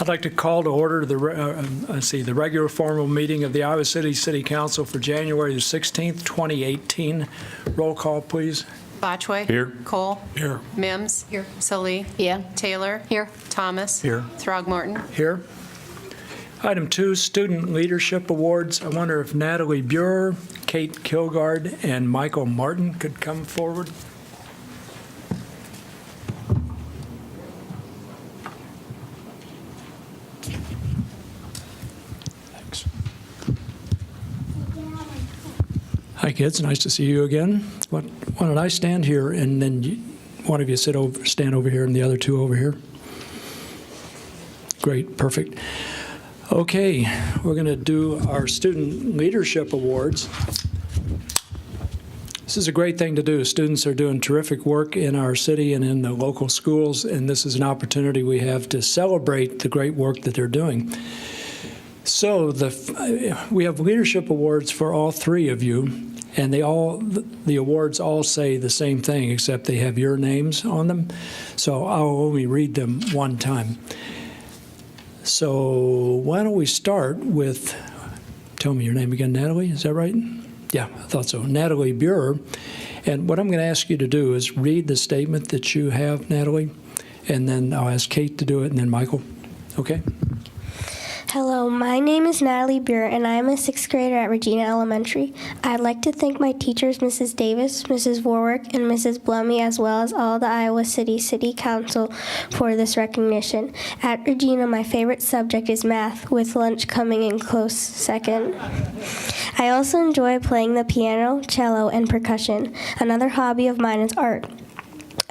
like to call to order the regular formal meeting of the Iowa City City Council for January the 16th, 2018. Roll call, please. Botchway. Here. Cole. Here. Mims. Here. Salee. Yeah. Taylor. Here. Thomas. Here. Throgmorton. Here. Item 2, Student Leadership Awards. I wonder if Natalie Buer, Kate Kilgard, and Michael Martin could come forward. Thanks. Hi, kids. Nice to see you again. Why don't I stand here, and then one of you stand over here, and the other two over here. Great. Perfect. Okay, we're going to do our Student Leadership Awards. This is a great thing to do. Students are doing terrific work in our city and in the local schools, and this is an opportunity we have to celebrate the great work that they're doing. So we have leadership awards for all three of you, and the awards all say the same thing, except they have your names on them. So I'll only read them one time. So why don't we start with, tell me your name again, Natalie, is that right? Yeah, I thought so. Natalie Buer. And what I'm going to ask you to do is read the statement that you have, Natalie, and then I'll ask Kate to do it, and then Michael. Okay? Hello, my name is Natalie Buer, and I am a sixth grader at Regina Elementary. I'd like to thank my teachers, Mrs. Davis, Mrs. Warwick, and Mrs. Blummy, as well as all the Iowa City City Council for this recognition. At Regina, my favorite subject is math, with lunch coming in close second. I also enjoy playing the piano, cello, and percussion. Another hobby of mine is art.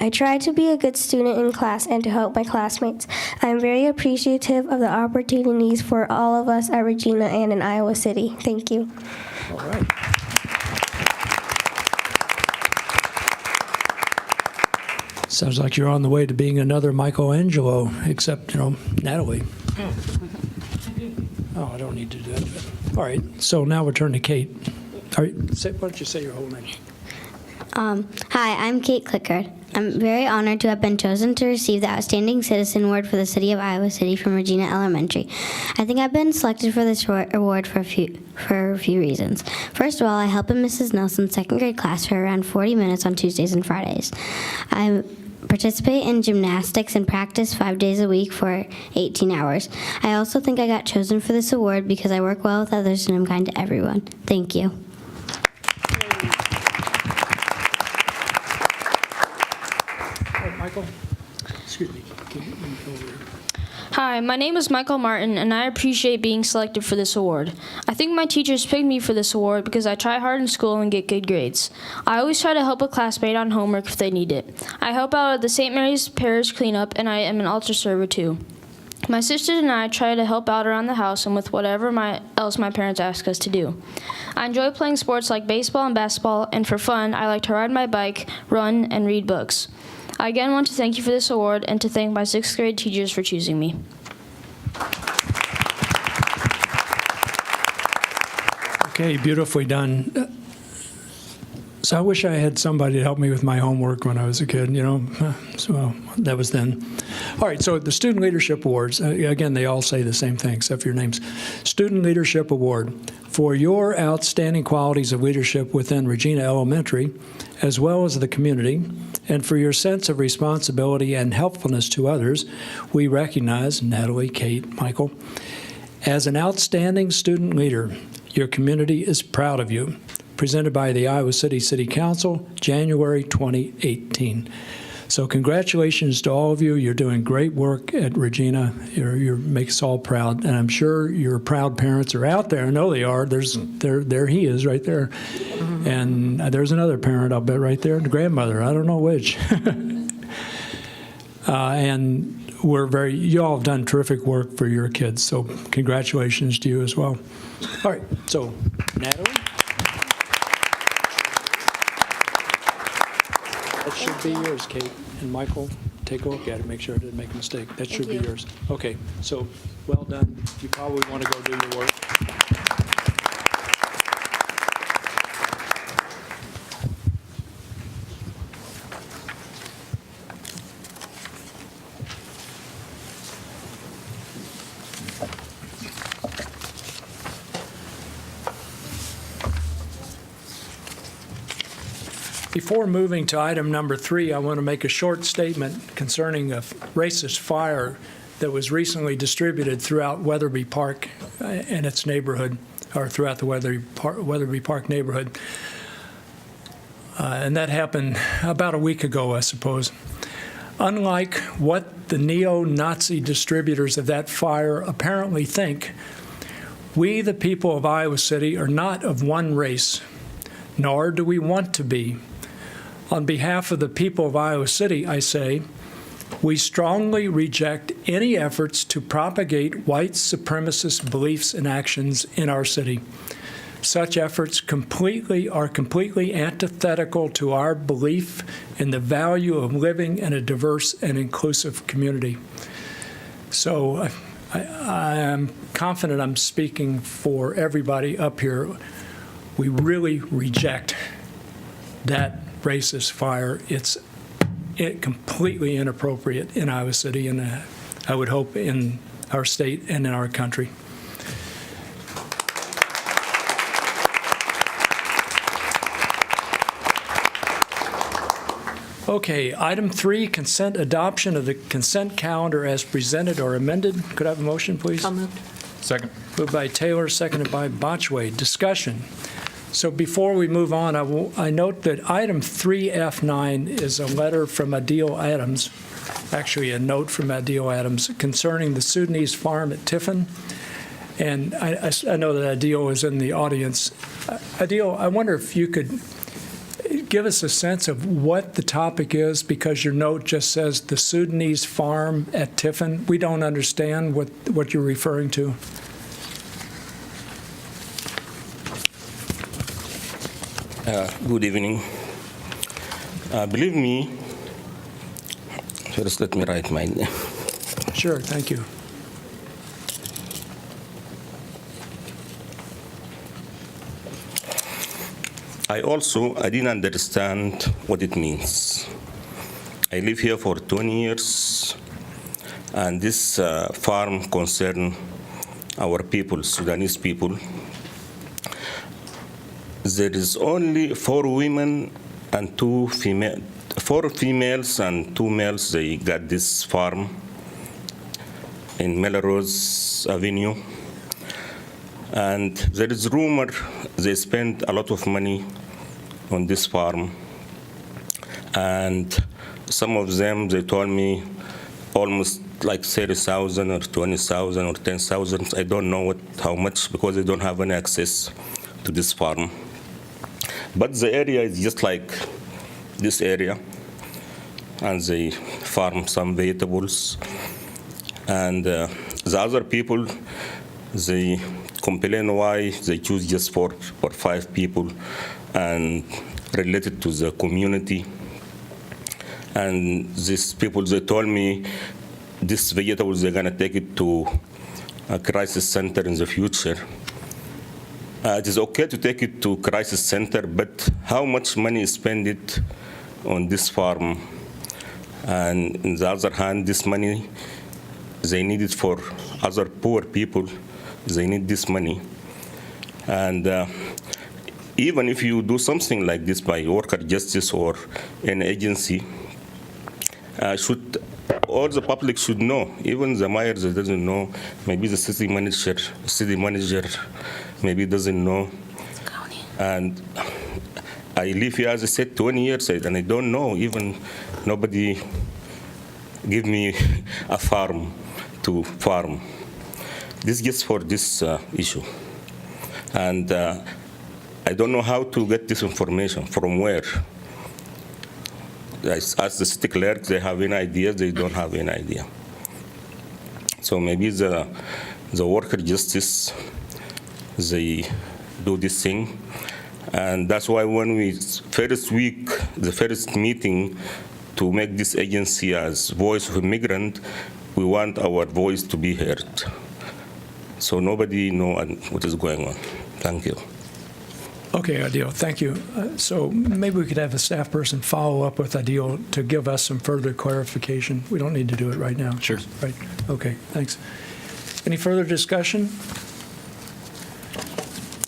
I try to be a good student in class and to help my classmates. I am very appreciative of the opportunities for all of us at Regina and in Iowa City. Thank you. All right. Sounds like you're on the way to being another Michelangelo, except, Natalie. Oh, I don't need to do that. All right, so now we'll turn to Kate. All right, why don't you say your whole name? Hi, I'm Kate Clickard. I'm very honored to have been chosen to receive the Outstanding Citizen Award for the City of Iowa City from Regina Elementary. I think I've been selected for this award for a few reasons. First of all, I help in Mrs. Nelson's second grade class for around 40 minutes on Tuesdays and Fridays. I participate in gymnastics and practice 5 days a week for 18 hours. I also think I got chosen for this award because I work well with others and I'm kind to everyone. Thank you. Michael? Excuse me. Can you go over here? Hi, my name is Michael Martin, and I appreciate being selected for this award. I think my teachers picked me for this award because I try hard in school and get good grades. I always try to help a classmate on homework if they need it. I help out at the St. Mary's Parish cleanup, and I am an altar server too. My sisters and I try to help out around the house and with whatever else my parents ask us to do. I enjoy playing sports like baseball and basketball, and for fun, I like to ride my bike, run, and read books. I again want to thank you for this award and to thank my sixth grade teachers for choosing me. Okay, beautifully done. So I wish I had somebody to help me with my homework when I was a kid, So that was then. All right, so the Student Leadership Awards, again, they all say the same thing except for your names. Student Leadership Award for your outstanding qualities of leadership within Regina Elementary, as well as the community, and for your sense of responsibility and helpfulness to others, we recognize Natalie, Kate, Michael. As an outstanding student leader, your community is proud of you. Presented by the Iowa City City Council, January 2018. So congratulations to all of you. You're doing great work at Regina. You make us all proud, and I'm sure your proud parents are out there. I know they are. There he is right there. Mm-hmm. And there's another parent, I'll bet, right there, the grandmother. I don't know which. And you all have done terrific work for your kids, so congratulations to you as well. All right, so Natalie? That should be yours, Kate. And Michael, take a look at it, make sure I didn't make a mistake. That should be yours. Okay, so well done. You probably want to go do your work. Before moving to item number 3, I want to make a short statement concerning a racist flyer that was recently distributed throughout Weatherby Park and its neighborhood, or throughout the Weatherby Park neighborhood. And that happened about a week ago, I suppose. Unlike what the neo-Nazi distributors of that flyer apparently think, we, the people of Iowa City, are not of one race, nor do we want to be. On behalf of the people of Iowa City, I say, we strongly reject any efforts to propagate white supremacist beliefs and actions in our city. Such efforts are completely antithetical to our belief in the value of living in a diverse and inclusive community. So I am confident I'm speaking for everybody up here. We really reject that racist flyer. It's completely inappropriate in Iowa City, and I would hope in our state and in our country. Okay, item 3, consent adoption of the consent calendar as presented or amended. Could I have a motion, please? So moved. Second. Moved by Taylor, seconded by Botchway. Discussion. So before we move on, I note that item 3F9 is a letter from Adil Adams, actually a note from Adil Adams concerning the Sudanese farm at Tiffin. And I know that Adil is in the audience. Adil, I wonder if you could give us a sense of what the topic is, because your note just says the Sudanese farm at Tiffin. We don't understand what you're referring to. Good evening. Believe me, first let me write my name. Sure, thank you. I didn't understand what it means. I live here for 20 years, and this farm concerns our people, Sudanese people. There is only 4 women and 2 female, 4 females and 2 males. They got this farm in Melrose Avenue, and there is rumor they spend a lot of money on this farm, and some of them they told me almost like 30,000 or 20,000 or 10,000. I don't know how much, because they don't have any access to this farm. But the area is just like this area, and they farm some vegetables. And the other people, they complain why they choose just 4 or 5 people and related to the community. And these people, they told me these vegetables, they're gonna take it to a crisis center in the future. It is okay to take it to crisis center, but how much money is spent on this farm? And on the other hand, this money, they need it for other poor people. They need this money. And even if you do something like this by worker justice or an agency, all the public should know. Even the mayor that doesn't know, maybe the city manager maybe doesn't know. And I live here, as I said, 20 years, and I don't know, even nobody give me a farm to farm. This gets for this issue. And I don't know how to get this information, from where. I ask the city clerk, they have any idea, they don't have any idea. So maybe the worker justice, they do this thing. And that's why when the first meeting to make this agency as voice of immigrant, we want our voice to be heard. So nobody knows what is going on. Thank you. Okay, Adil, thank you. So maybe we could have a staff person follow up with Adil to give us some further clarification. We don't need to do it right now. Sure. Right. Okay, thanks. Any further discussion?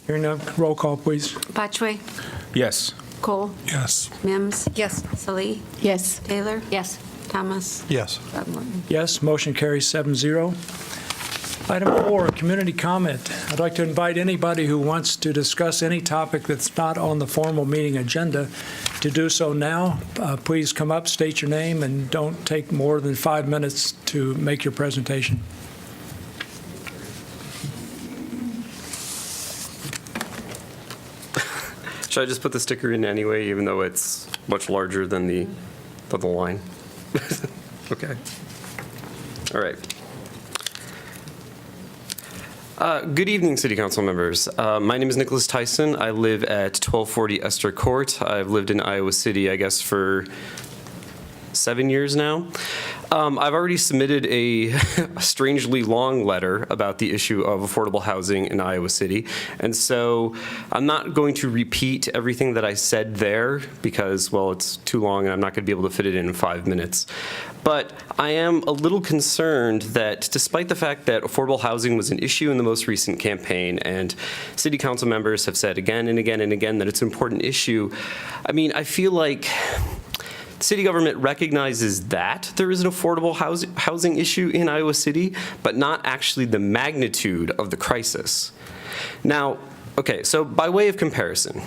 Hearing none, roll call, please. Botchway. Yes. Cole. Yes. Mims. Yes. Salee. Yes. Taylor. Yes. Thomas. Yes. Throckmorton. Yes, motion carries 7-0. Item 4, community comment. I'd like to invite anybody who wants to discuss any topic that's not on the formal meeting agenda to do so now. Please come up, state your name, and don't take more than 5 minutes to make your presentation. Should I just put the sticker in anyway, even though it's much larger than the line? Okay. All right. Good evening, City Council members. My name is Nicholas Tyson. I live at 1240 Esther Court. I've lived in Iowa City, I guess, for 7 years now. I've already submitted a strangely long letter about the issue of affordable housing in Iowa City, and so I'm not going to repeat everything that I said there because, well, it's too long and I'm not going to be able to fit it in 5 minutes. But I am a little concerned that despite the fact that affordable housing was an issue in the most recent campaign and City Council members have said again and again and again that it's an important issue, I mean, I feel like city government recognizes that there is an affordable housing issue in Iowa City, but not actually the magnitude of the crisis. Now, okay, so by way of comparison,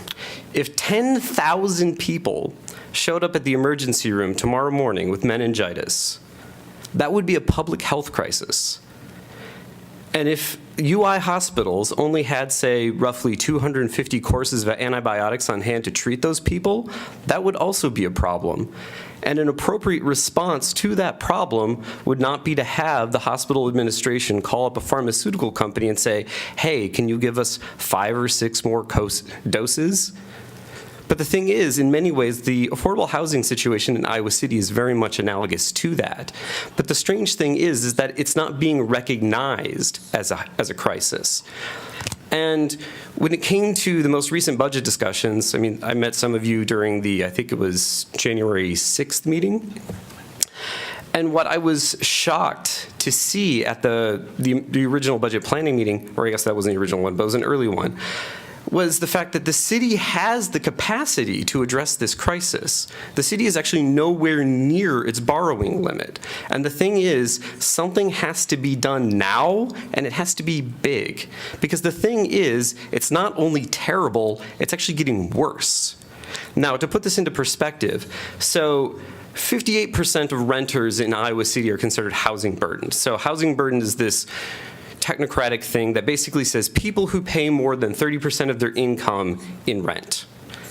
if 10,000 people showed up at the emergency room tomorrow morning with meningitis, that would be a public health crisis. And if UI hospitals only had, say, roughly 250 courses of antibiotics on hand to treat those people, that would also be a problem. And an appropriate response to that problem would not be to have the hospital administration call up a pharmaceutical company and say, hey, can you give us 5 or 6 more doses? But the thing is, in many ways, the affordable housing situation in Iowa City is very much analogous to that. But the strange thing is that it's not being recognized as a crisis. And when it came to the most recent budget discussions, I mean, I met some of you during the, I think it was January 6th meeting. And what I was shocked to see at the original budget planning meeting, or I guess that wasn't the original one, but it was an early one, was the fact that the city has the capacity to address this crisis. The city is actually nowhere near its borrowing limit. And the thing is, something has to be done now, and it has to be big. Because the thing is, it's not only terrible, it's actually getting worse. Now, to put this into perspective, so 58% of renters in Iowa City are considered housing burdened. So housing burdened is this technocratic thing that basically says people who pay more than 30% of their income in rent.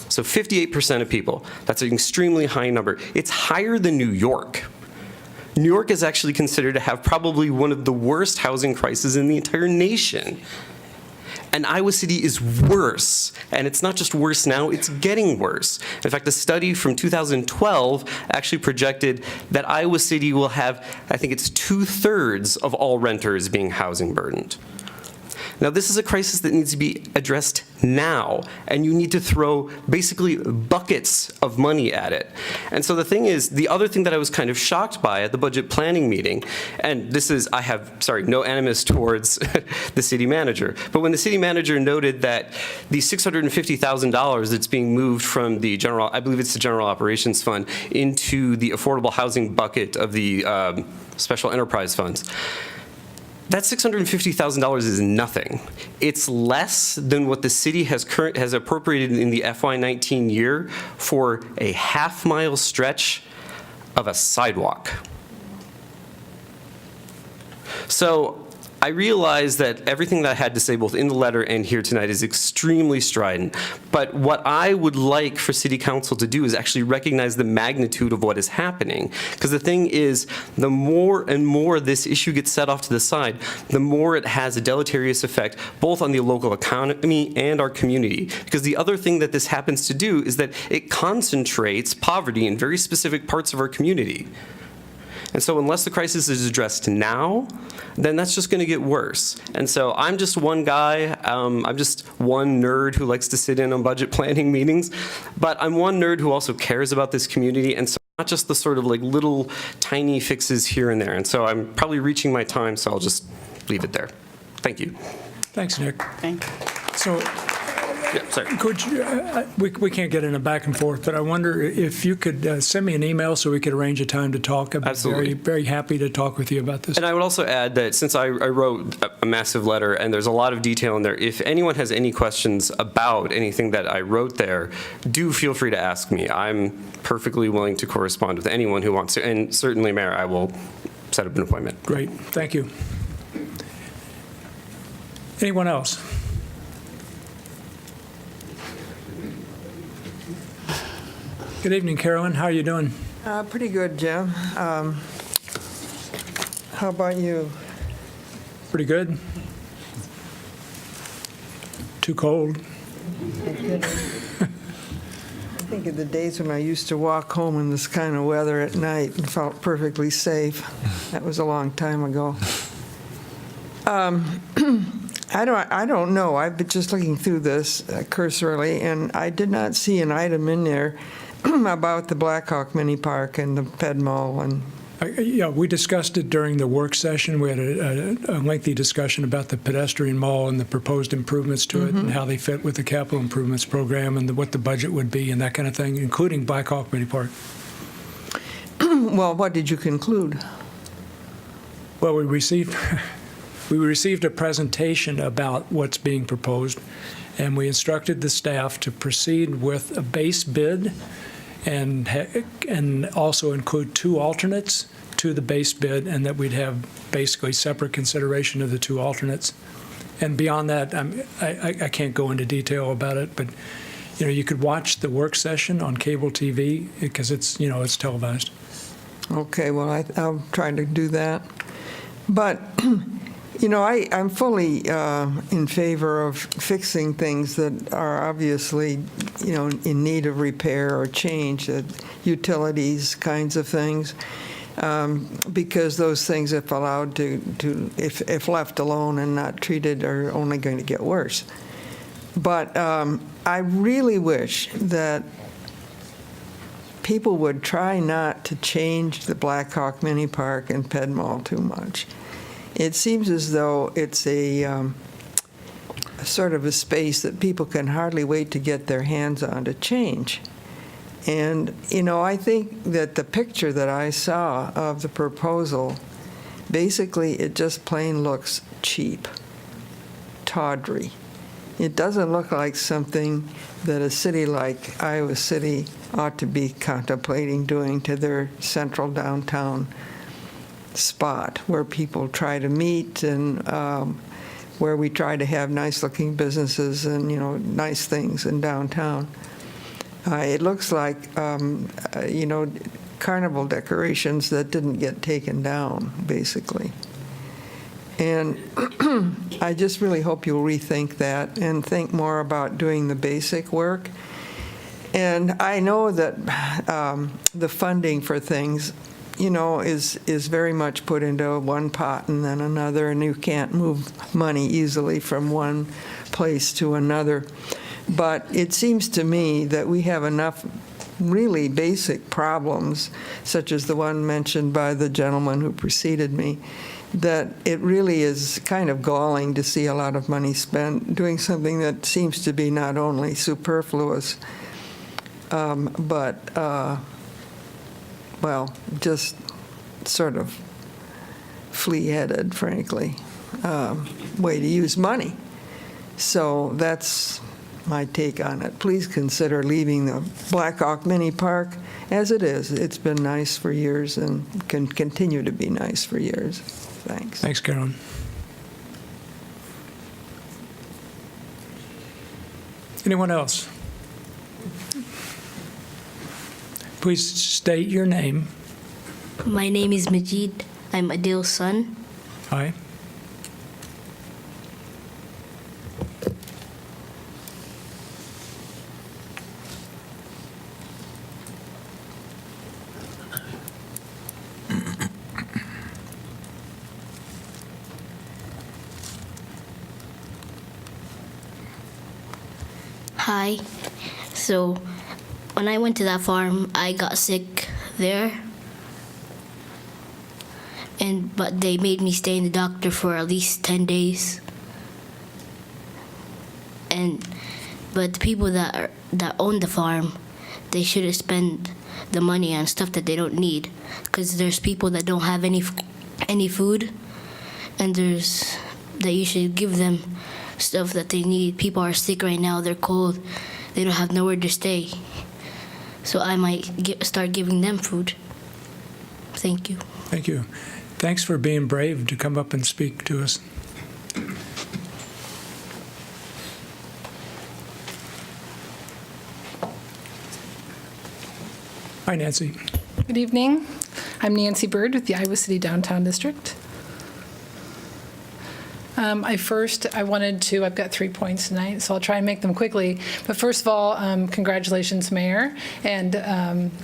So 58% of people, that's an extremely high number. It's higher than New York. New York is actually considered to have probably one of the worst housing crises in the entire nation. And Iowa City is worse. And it's not just worse now, it's getting worse. In fact, a study from 2012 actually projected that Iowa City will have, I think it's 2/3 of all renters being housing burdened. Now, this is a crisis that needs to be addressed now, and you need to throw basically buckets of money at it. And so the thing is, the other thing that I was kind of shocked by at the budget planning meeting, and this is, I have, sorry, no animus towards the city manager, but when the city manager noted that the $650,000 that's being moved from the general, I believe it's the General Operations Fund, into the affordable housing bucket of the special enterprise funds, that $650,000 is nothing. It's less than what the city has appropriated in the FY19 year for a half-mile stretch of a sidewalk. So I realize that everything that I had to say both in the letter and here tonight is extremely strident, but what I would like for City Council to do is actually recognize the magnitude of what is happening. Because the thing is, the more and more this issue gets set off to the side, the more it has a deleterious effect both on the local economy and our community. Because the other thing that this happens to do is that it concentrates poverty in very specific parts of our community. And so unless the crisis is addressed now, then that's just going to get worse. And so I'm just one guy. I'm just one nerd who likes to sit in on budget planning meetings. But I'm one nerd who also cares about this community. And so not just the sort of like little tiny fixes here and there. And so I'm probably reaching my time, so I'll just leave it there. Thank you. Thanks, Nick. Thank you. So Yeah, sorry. Could you, we can't get in a back and forth, but I wonder if you could send me an email so we could arrange a time to talk. I'd be Absolutely. very happy to talk with you about this. And I would also add that since I wrote a massive letter and there's a lot of detail in there, if anyone has any questions about anything that I wrote there, do feel free to ask me. I'm perfectly willing to correspond with anyone who wants to. And certainly, Mayor, I will set up an appointment. Great, thank you. Anyone else? Good evening, Carolyn. How are you doing? Pretty good, Jim. How about you? Pretty good? Too cold? I think of the days when I used to walk home in this kind of weather at night and felt perfectly safe. That was a long time ago. I don't know. I've been just looking through this cursorily, and I did not see an item in there about the Blackhawk Mini Park and the Ped Mall. And Yeah, we discussed it during the work session. We had a lengthy discussion about the pedestrian mall and the proposed improvements to it and how they fit with the capital improvements program and what the budget would be and that kind of thing, including Blackhawk Mini Park. well, what did you conclude? Well, we received a presentation about what's being proposed, and we instructed the staff to proceed with a base bid and also include 2 alternates to the base bid, and that we'd have basically separate consideration of the 2 alternates. And beyond that, I can't go into detail about it, but you could watch the work session on cable TV because it's televised. Okay, well, I'll try to do that. But, I'm fully in favor of fixing things that are obviously, in need of repair or change, utilities kinds of things, because those things, if allowed if left alone and not treated, are only going to get worse. But I really wish that people would try not to change the Blackhawk Mini Park and Ped Mall too much. It seems as though it's a sort of a space that people can hardly wait to get their hands on to change. And, I think that the picture that I saw of the proposal, basically it just plain looks cheap, tawdry. It doesn't look like something that a city like Iowa City ought to be contemplating doing to their central downtown spot where people try to meet and where we try to have nice-looking businesses and, nice things in downtown. It looks like, carnival decorations that didn't get taken down, basically. And I just really hope you'll rethink that and think more about doing the basic work. And I know that the funding for things, is very much put into one pot and then another, and you can't move money easily from one place to another. But it seems to me that we have enough really basic problems, such as the one mentioned by the gentleman who preceded me, that it really is kind of galling to see a lot of money spent doing something that seems to be not only superfluous, but just sort of flea-headed, frankly, way to use money. So that's my take on it. Please consider leaving the Blackhawk Mini Park as it is. It's been nice for years and can continue to be nice for years. Thanks. Thanks, Carolyn. Anyone else? Please state your name. My name is Majid. I'm Adil's son. Hi. Hi. So, when I went to that farm, I got sick there. But they made me stay in the doctor for at least 10 days. And But the people that own the farm, they shouldn't spend the money on stuff that they don't need, because there's people that don't have any food, and that you should give them stuff that they need. People are sick right now, they're cold, they don't have nowhere to stay. So I might start giving them food. Thank you. Thank you. Thanks for being brave to come up and speak to us. Hi, Nancy. Good evening. I'm Nancy Bird with the Iowa City Downtown District. I've got 3 points tonight, so I'll try and make them quickly. But first of all, congratulations, Mayor and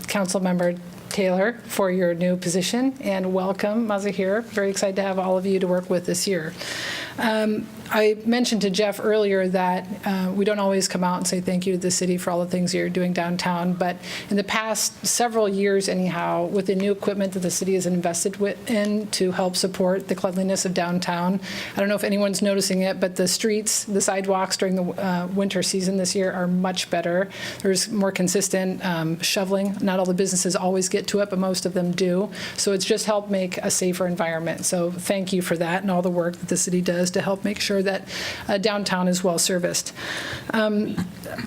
Council Member Taylor, for your new position, and welcome, Mazahir. Very excited to have all of you to work with this year. I mentioned to Jeff earlier that we don't always come out and say thank you to the city for all the things you're doing downtown, but in the past several years anyhow, with the new equipment that the city has invested in to help support the cleanliness of downtown, I don't know if anyone's noticing it, but the streets, the sidewalks during the winter season this year are much better. There's more consistent shoveling. Not all the businesses always get to it, but most of them do. So it's just helped make a safer environment. So thank you for that and all the work that the city does to help make sure that downtown is well serviced.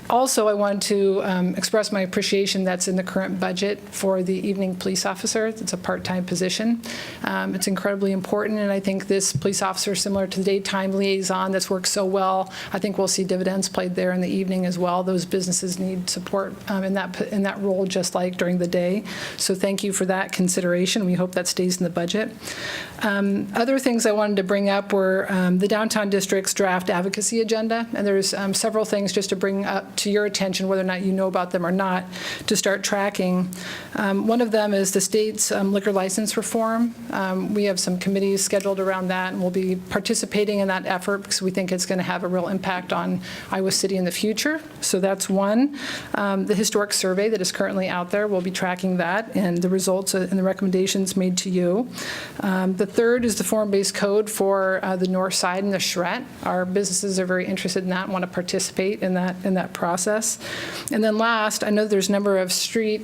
Also, I want to express my appreciation that's in the current budget for the evening police officer. It's a part-time position. It's incredibly important, and I think this police officer, similar to the daytime liaison that's worked so well, I think we'll see dividends played there in the evening as well. Those businesses need support in that role, just like during the day. So thank you for that consideration. We hope that stays in the budget. Other things I wanted to bring up were the downtown district's draft advocacy agenda, and there's several things just to bring up to your attention, whether or not you know about them or not, to start tracking. One of them is the state's liquor license reform. We have some committees scheduled around that, and we'll be participating in that effort because we think it's going to have a real impact on Iowa City in the future. So that's one. The historic survey that is currently out there, we'll be tracking that and the results and the recommendations made to you. The third is the form-based code for the north side and the charrette. Our businesses are very interested in that and want to participate in that process. And then last, I know there's a number of streetscape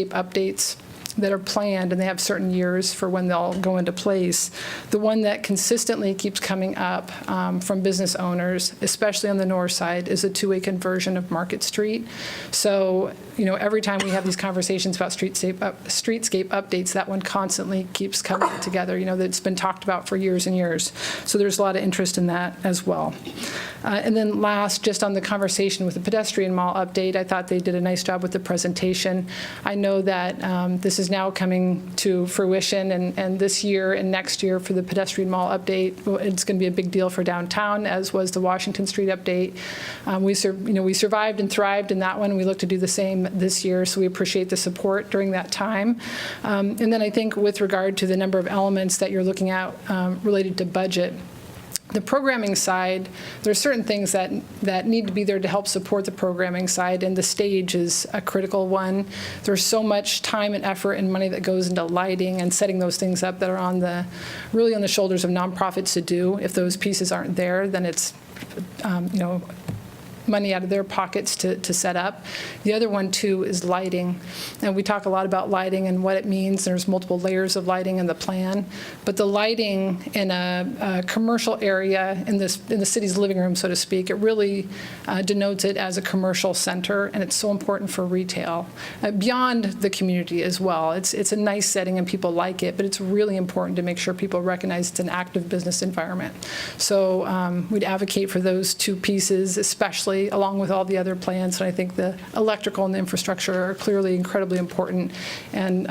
updates that are planned, and they have certain years for when they'll go into place. The one that consistently keeps coming up from business owners, especially on the north side, is a two-way conversion of Market Street. So, every time we have these conversations about streetscape updates, that one constantly keeps coming together, that's been talked about for years and years. So there's a lot of interest in that as well. And then last, just on the conversation with the pedestrian mall update, I thought they did a nice job with the presentation. I know that this is now coming to fruition, and this year and next year for the pedestrian mall update, it's going to be a big deal for downtown, as was the Washington Street update. We survived and thrived in that one. We look to do the same this year, so we appreciate the support during that time. And then I think with regard to the number of elements that you're looking at related to budget, the programming side, there's certain things that need to be there to help support the programming side, and the stage is a critical one. There's so much time and effort and money that goes into lighting and setting those things up that are really on the shoulders of nonprofits to do. If those pieces aren't there, then it's money out of their pockets to set up. The other one, too, is lighting. And we talk a lot about lighting and what it means. There's multiple layers of lighting in the plan. But the lighting in a commercial area in the city's living room, so to speak, it really denotes it as a commercial center, and it's so important for retail. Beyond the community as well. It's a nice setting and people like it, but it's really important to make sure people recognize it's an active business environment. So we'd advocate for those two pieces, especially along with all the other plans. And I think the electrical and the infrastructure are clearly incredibly important. And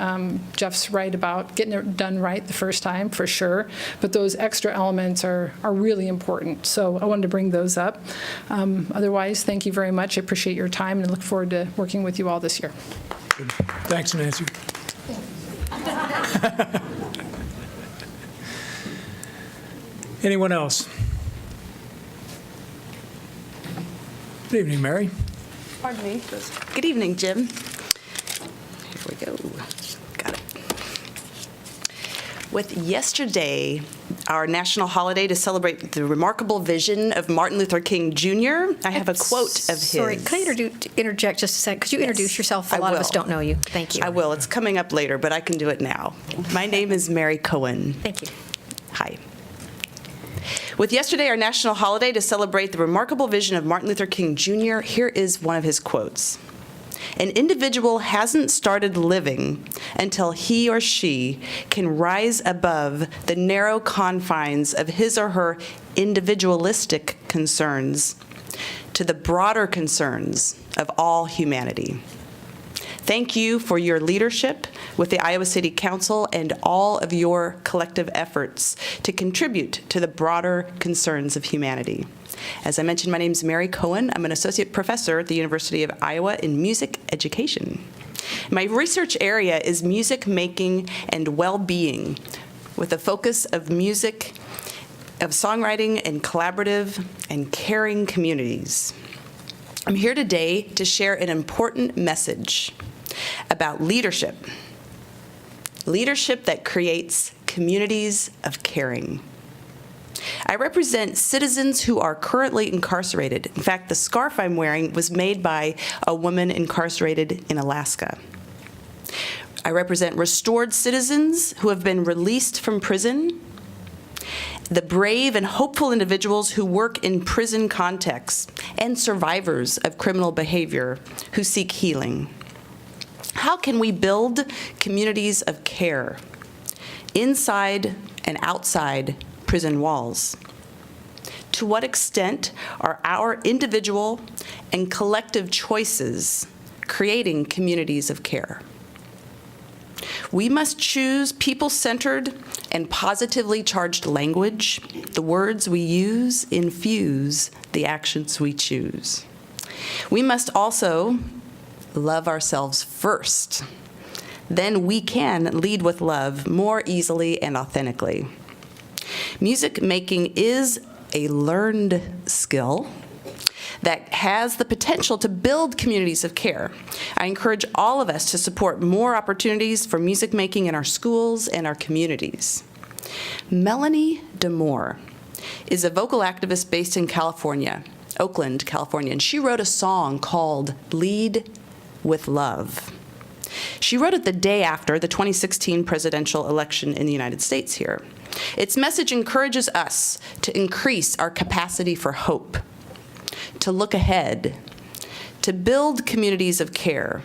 Jeff's right about getting it done right the first time, for sure. But those extra elements are really important. So I wanted to bring those up. Otherwise, thank you very much. I appreciate your time and look forward to working with you all this year. Good. Thanks, Nancy. Anyone else? Good evening, Mary. Pardon me. Good evening, Jim. Here we go. Got it. With yesterday, our national holiday to celebrate the remarkable vision of Martin Luther King Jr. I have a quote of his. Sorry, can I interject just a second? Could you introduce yourself? A lot of us don't know you. Thank you. I will. It's coming up later, but I can do it now. My name is Mary Cohen. Thank you. Hi. With yesterday, our national holiday to celebrate the remarkable vision of Martin Luther King Jr., here is one of his quotes. An individual hasn't started living until he or she can rise above the narrow confines of his or her individualistic concerns to the broader concerns of all humanity. Thank you for your leadership with the Iowa City Council and all of your collective efforts to contribute to the broader concerns of humanity. As I mentioned, my name is Mary Cohen. I'm an associate professor at the University of Iowa in music education. My research area is music making and well-being, with a focus of music, of songwriting and collaborative and caring communities. I'm here today to share an important message about leadership. Leadership that creates communities of caring. I represent citizens who are currently incarcerated. In fact, the scarf I'm wearing was made by a woman incarcerated in Alaska. I represent restored citizens who have been released from prison, the brave and hopeful individuals who work in prison contexts, and survivors of criminal behavior who seek healing. How can we build communities of care inside and outside prison walls? To what extent are our individual and collective choices creating communities of care? We must choose people-centered and positively charged language. The words we use infuse the actions we choose. We must also love ourselves first. Then we can lead with love more easily and authentically. Music making is a learned skill that has the potential to build communities of care. I encourage all of us to support more opportunities for music making in our schools and our communities. Melanie DeMoore is a vocal activist based in California, Oakland, California, and she wrote a song called Lead with Love. She wrote it the day after the 2016 presidential election in the United States here. Its message encourages us to increase our capacity for hope, to look ahead, to build communities of care,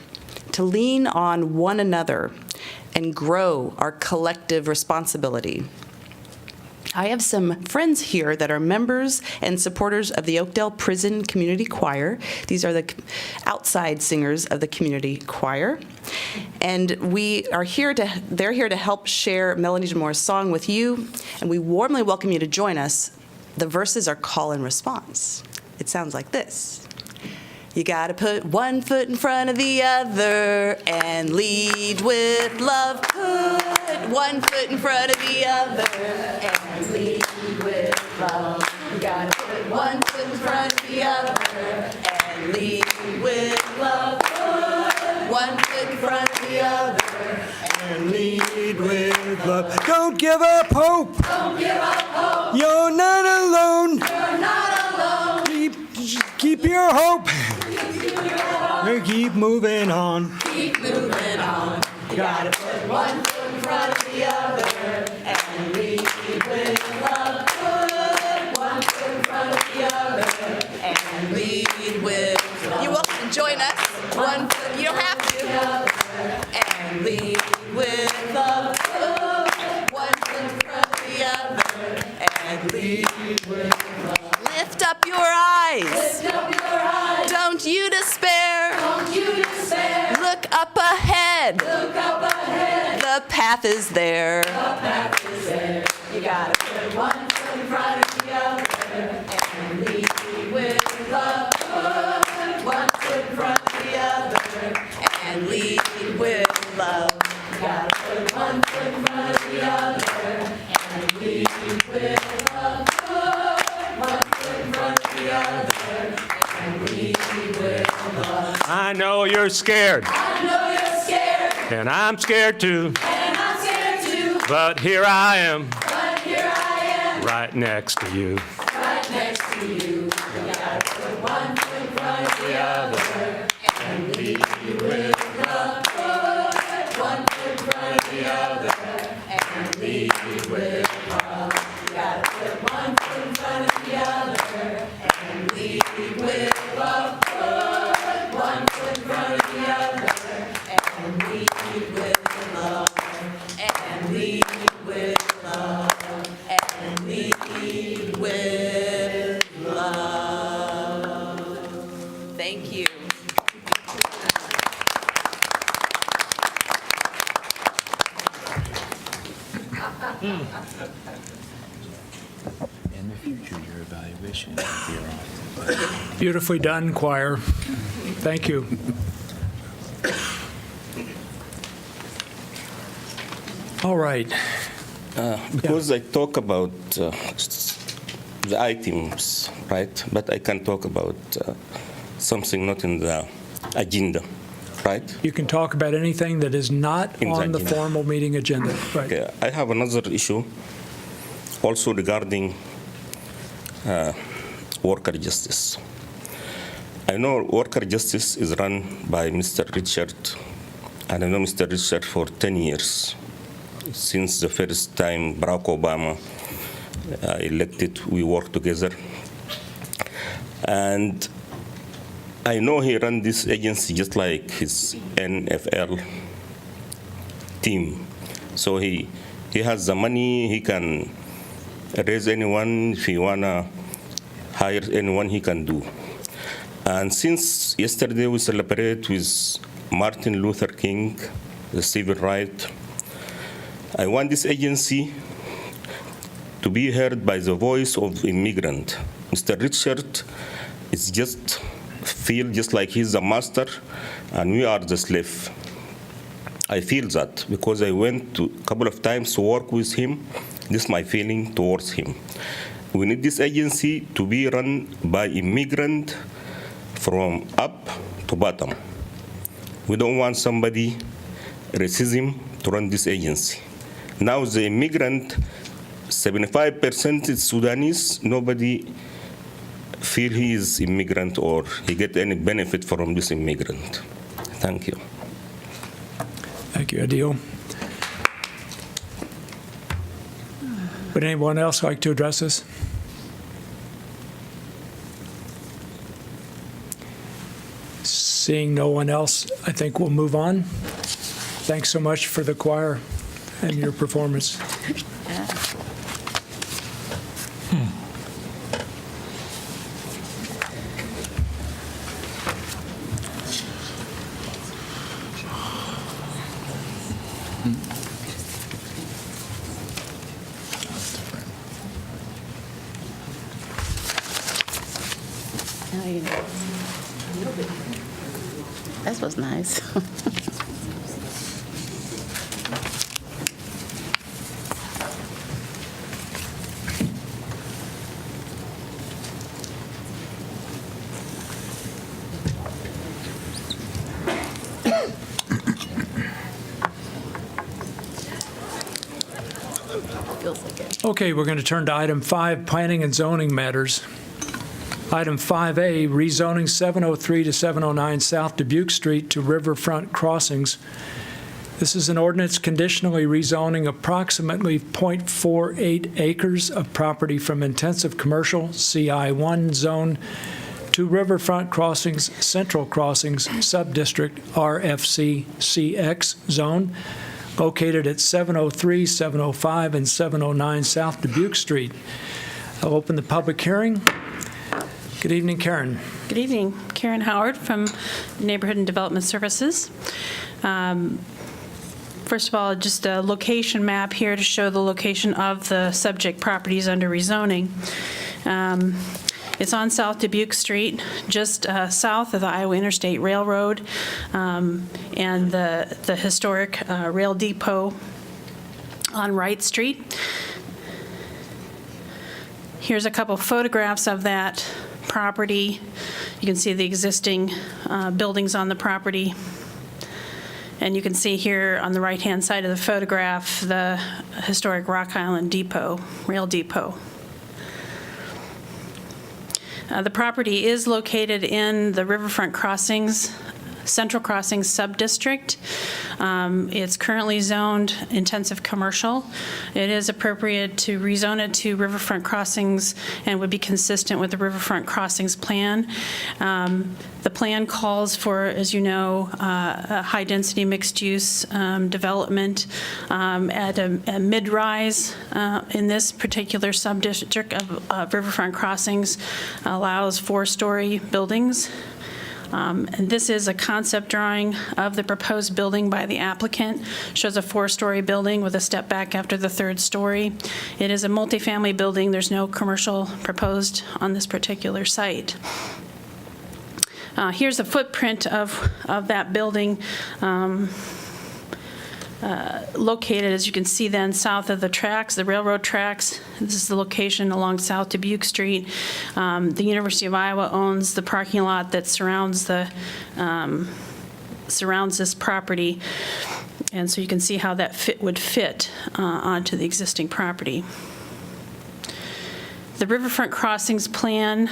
to lean on one another, and grow our collective responsibility. I have some friends here that are members and supporters of the Oakdale Prison Community Choir. These are the outside singers of the community choir. And they're here to help share Melanie DeMoore's song with you, and we warmly welcome you to join us. The verses are call and response. It sounds like this. You gotta put one foot in front of the other and lead with love. Put one foot in front of the other and lead with love. You gotta put one foot in front of the other and lead with love. Put one foot in front of the other and lead with love. Don't give up hope. Don't give up hope. You're not alone. You're not alone. Keep your hope. Keep moving on. Keep moving on. You gotta put one foot in front of the other and lead with love. Put one foot in front of the other and lead with love. You're welcome to join us. One foot, you don't have to. And lead with love. Put one foot in front of the other and lead with love. Lift up your eyes. Lift up your eyes. Don't you despair. Don't you despair. Look up ahead. Look up ahead. The path is there. The path is there. You gotta put one foot in front of the other and lead with love. Put one foot in front of the other and lead with love. You gotta put one foot in front of the other and lead with love. I know you're scared. I know you're scared. And I'm scared too. And I'm scared too. But here I am. But here I Right next to you. Thank you. In the future, your evaluation will be around. Beautifully done, choir. Thank you. All right. Because I talk about the items, right? But I can talk about something not in the agenda, right? You can talk about anything that is not In the on the agenda. formal meeting agenda. Right. Okay, I have another issue also regarding worker justice. I know worker justice is run by Mr. Richard, and I know Mr. Richard for 10 years. Since the first time Barack Obama elected, we worked together. And I know he ran this agency just like his NFL team. So he has the money, he can raise anyone, if he wanna hire anyone, he can do. And since yesterday we celebrate with Martin Luther King, the civil right, I want this agency to be heard by the voice of immigrant. Mr. Richard is just feel just like he's the master and we are the slave. I feel that because I went to a couple of times to work with him. This is my feeling towards him. We need this agency to be run by immigrant from up to bottom. We don't want somebody racism to run this agency. Now the immigrant, 75% is Sudanese. Nobody feel he is immigrant or he get any benefit from this immigrant. Thank you. Thank you, Adil. Would anyone else like to address this? Seeing no one else, I think we'll move on. Thanks so much for the choir and your performance. That was nice. Okay, we're going to turn to item 5, planning and zoning matters. Item 5A, rezoning 703 to 709 South Dubuque Street to riverfront crossings. This is an ordinance conditionally rezoning approximately .48 acres of property from intensive commercial CI1 zone to riverfront crossings, central crossings, subdistrict RFC CX zone, located at 703, 705, and 709 South Dubuque Street. I'll open the public hearing. Good evening, Karen. Good evening. Karen Howard from Neighborhood and Development Services. First of all, just a location map here to show the location of the subject properties under rezoning. It's on South Dubuque Street, just south of the Iowa Interstate Railroad and the historic rail depot on Wright Street. Here's a couple photographs of that property. You can see the existing buildings on the property. And you can see here on the right-hand side of the photograph, the historic Rock Island Depot, rail depot. The property is located in the Riverfront Crossings, Central Crossings Subdistrict. It's currently zoned intensive commercial. It is appropriate to rezone it to Riverfront Crossings and would be consistent with the Riverfront Crossings plan. The plan calls for, as you know, a high-density mixed-use development at a mid-rise in this particular subdistrict of Riverfront Crossings, allows 4-story buildings. And this is a concept drawing of the proposed building by the applicant. Shows a 4-story building with a step back after the 3rd story. It is a multifamily building. There's no commercial proposed on this particular site. Here's a footprint of that building. Located, as you can see then, south of the tracks, the railroad tracks. This is the location along South Dubuque Street. The University of Iowa owns the parking lot that surrounds this property. And so you can see how that would fit onto the existing property. The Riverfront Crossings plan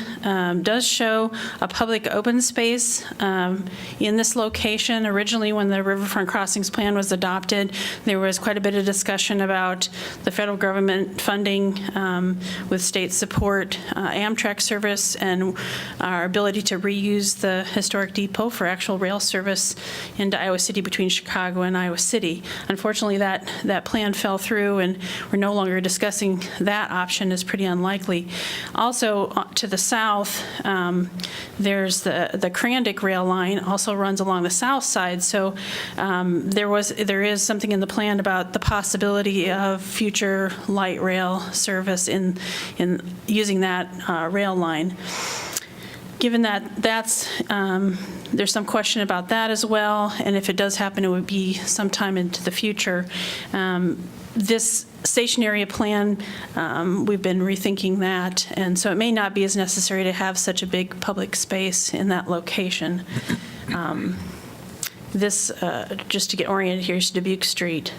does show a public open space in this location. Originally, when the Riverfront Crossings plan was adopted, there was quite a bit of discussion about the federal government funding with state support, Amtrak service, and our ability to reuse the historic depot for actual rail service into Iowa City between Chicago and Iowa City. Unfortunately, that plan fell through, and we're no longer discussing that option. It's pretty unlikely. Also, to the south, there's the Crandick rail line, also runs along the south side. So there is something in the plan about the possibility of future light rail service in using that rail line. Given that there's some question about that as well, and if it does happen, it would be sometime into the future. This station area plan, we've been rethinking that, and so it may not be as necessary to have such a big public space in that location. This, just to get oriented, here's Dubuque Street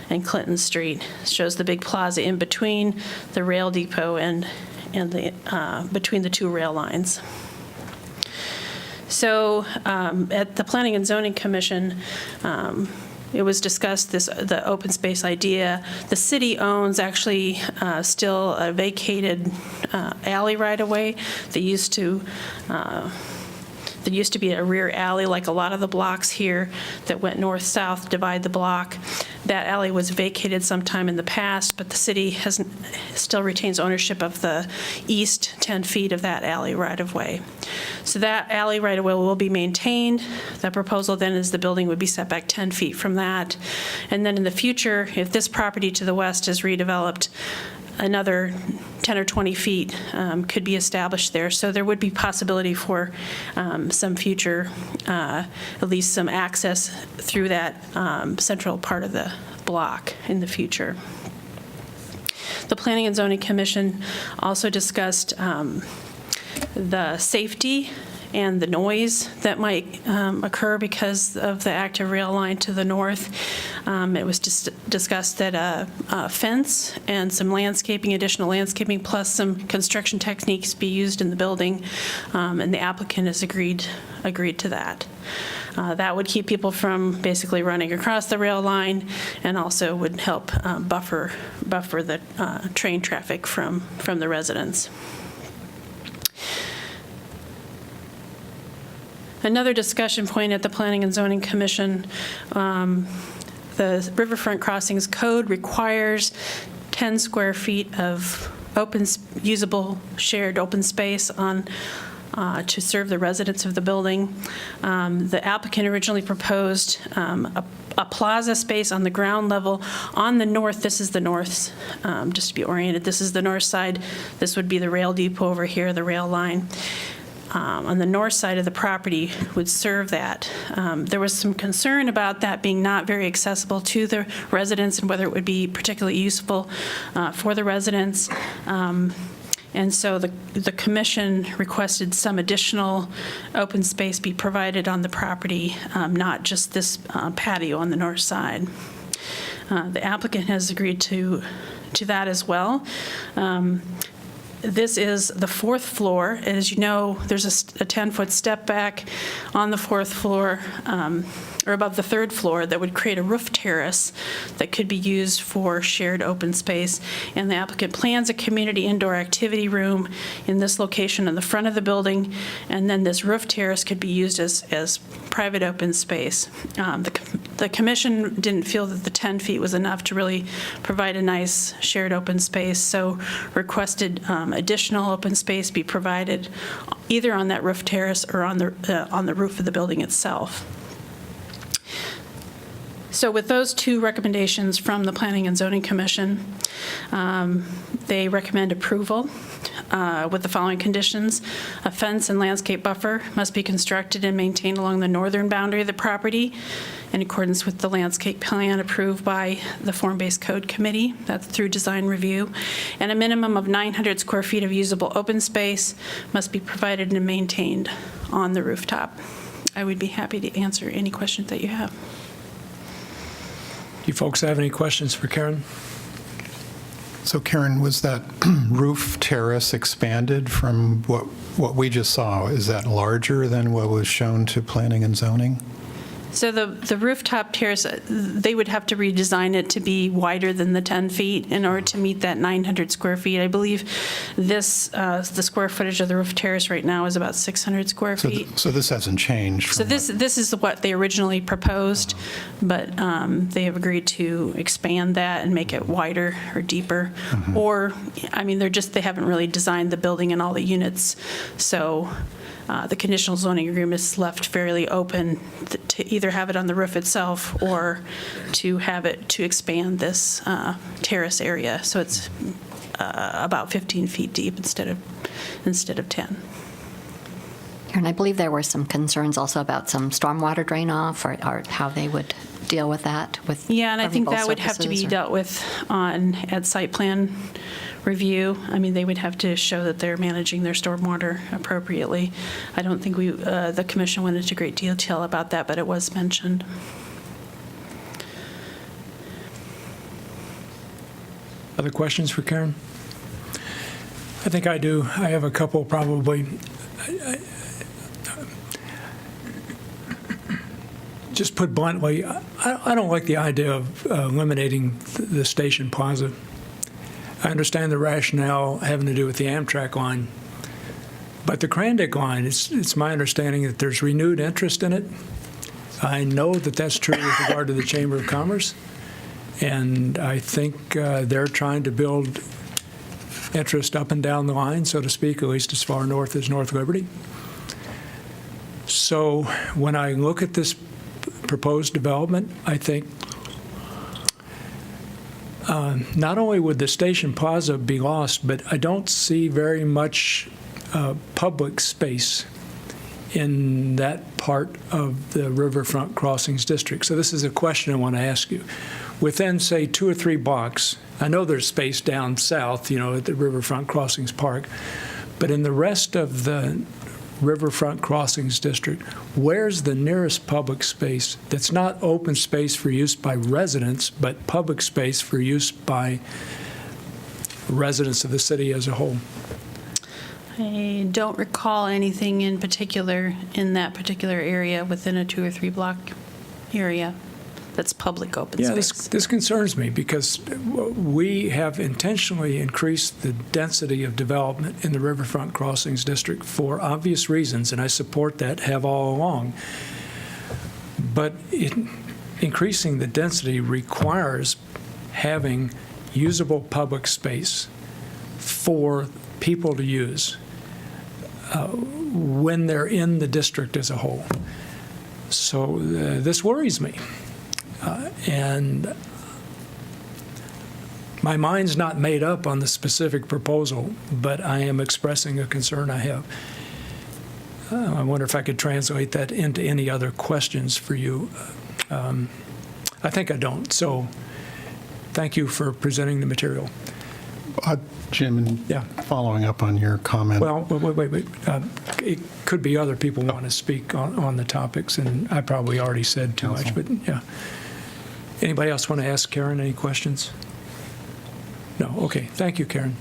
and Clinton Street. Shows the big plaza in between the rail depot and the between the 2 rail lines. So at the Planning and Zoning Commission, it was discussed the open space idea. The city owns actually still a vacated alley right away that used to be a rear alley, like a lot of the blocks here that went north-south divide the block. That alley was vacated sometime in the past, but the city still retains ownership of the east 10 feet of that alley right-of-way. So that alley right-of-way will be maintained. The proposal then is the building would be set back 10 feet from that. And then in the future, if this property to the west is redeveloped, another 10 or 20 feet could be established there. So there would be possibility for some future, at least some access through that central part of the block in the future. The Planning and Zoning Commission also discussed the safety and the noise that might occur because of the active rail line to the north. It was discussed that a fence and some landscaping, additional landscaping, plus some construction techniques be used in the building, and the applicant has agreed to that. That would keep people from basically running across the rail line, and also would help buffer the train traffic from the residents. Another discussion point at the Planning and Zoning Commission, the Riverfront Crossings Code requires 10 square feet of usable shared open space to serve the residents of the building. The applicant originally proposed a plaza space on the ground level on the north. This is the north, just to be oriented. This is the north side. This would be the rail depot over here, the rail line. On the north side of the property would serve that. There was some concern about that being not very accessible to the residents and whether it would be particularly useful for the residents. And so the commission requested some additional open space be provided on the property, not just this patio on the north side. The applicant has agreed to that as well. This is the fourth floor. As you know, there's a 10-foot step back on the fourth floor, or above the third floor, that would create a roof terrace that could be used for shared open space. And the applicant plans a community indoor activity room in this location in the front of the building, and then this roof terrace could be used as private open space. The commission didn't feel that the 10 feet was enough to really provide a nice shared open space, so requested additional open space be provided either on that roof terrace or on the roof of the building itself. So with those two recommendations from the Planning and Zoning Commission, they recommend approval with the following conditions. A fence and landscape buffer must be constructed and maintained along the northern boundary of the property in accordance with the landscape plan approved by the Form-Based Code Committee. That's through design review. And a minimum of 900 square feet of usable open space must be provided and maintained on the rooftop. I would be happy to answer any questions that you have. Do you folks have any questions for Karen? So Karen, was that roof terrace expanded from what we just saw? Is that larger than what was shown to planning and zoning? So the rooftop terrace, they would have to redesign it to be wider than the 10 feet in order to meet that 900 square feet. I believe this, the square footage of the roof terrace right now is about 600 square feet. So this hasn't changed? So this is what they originally proposed, but they have agreed to expand that and make it wider or deeper. Mm-hmm. Or, I mean, they haven't really designed the building and all the units, so the conditional zoning agreement is left fairly open to either have it on the roof itself or to have it to expand this terrace area. So it's about 15 feet deep instead of 10. Karen, I believe there were some concerns also about some stormwater drain off or how they would deal with that. Yeah, and I think that would have to be dealt with at site plan review. I mean, they would have to show that they're managing their stormwater appropriately. I don't think the commission went into great detail about that, but it was mentioned. Other questions for Karen? I think I do. I have a couple probably. Just put bluntly, I don't like the idea of eliminating the station plaza. I understand the rationale having to do with the Amtrak line, but the Krandick line, it's my understanding that there's renewed interest in it. I know that that's true with regard to the Chamber of Commerce, and I think they're trying to build interest up and down the line, so to speak, at least as far north as North Liberty. So when I look at this proposed development, I think not only would the station plaza be lost, but I don't see very much public space in that part of the Riverfront Crossings District. So this is a question I want to ask you. Within, say, 2 or 3 blocks, I know there's space down south, at the Riverfront Crossings Park, but in the rest of the Riverfront Crossings District, where's the nearest public space that's not open space for use by residents, but public space for use by residents of the city as a whole? I don't recall anything in particular in that particular area within a 2 or 3 block area that's public open space. Yeah, this concerns me because we have intentionally increased the density of development in the Riverfront Crossings District for obvious reasons, and I support that, have all along. But increasing the density requires having usable public space for people to use when they're in the district as a whole. So this worries me. And my mind's not made up on the specific proposal, but I am expressing a concern I have. I wonder if I could translate that into any other questions for you. I think I don't. So thank you for presenting the material. Jim, and following up on your comment. Well, wait. It could be other people want to speak on the topics, and I probably already said too much, but yeah. Anybody else want to ask Karen any questions? No? Okay. Thank you, Karen.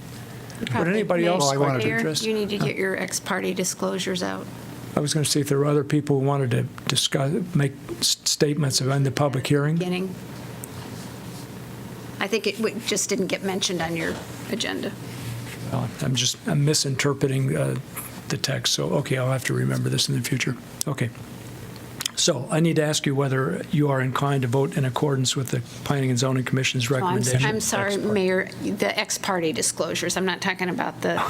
Would anybody else I wanted like to Mayor, address? you need to get your ex parte disclosures out. I was going to see if there were other people who wanted to discuss, make statements in the public hearing. Beginning. I think just didn't get mentioned on your agenda. Well, I'm misinterpreting the text, so, okay, I'll have to remember this in the future. Okay. So I need to ask you whether you are inclined to vote in accordance with the Planning and Zoning Commission's recommendation. I'm sorry, Mayor, the ex parte disclosures. I'm not talking about the,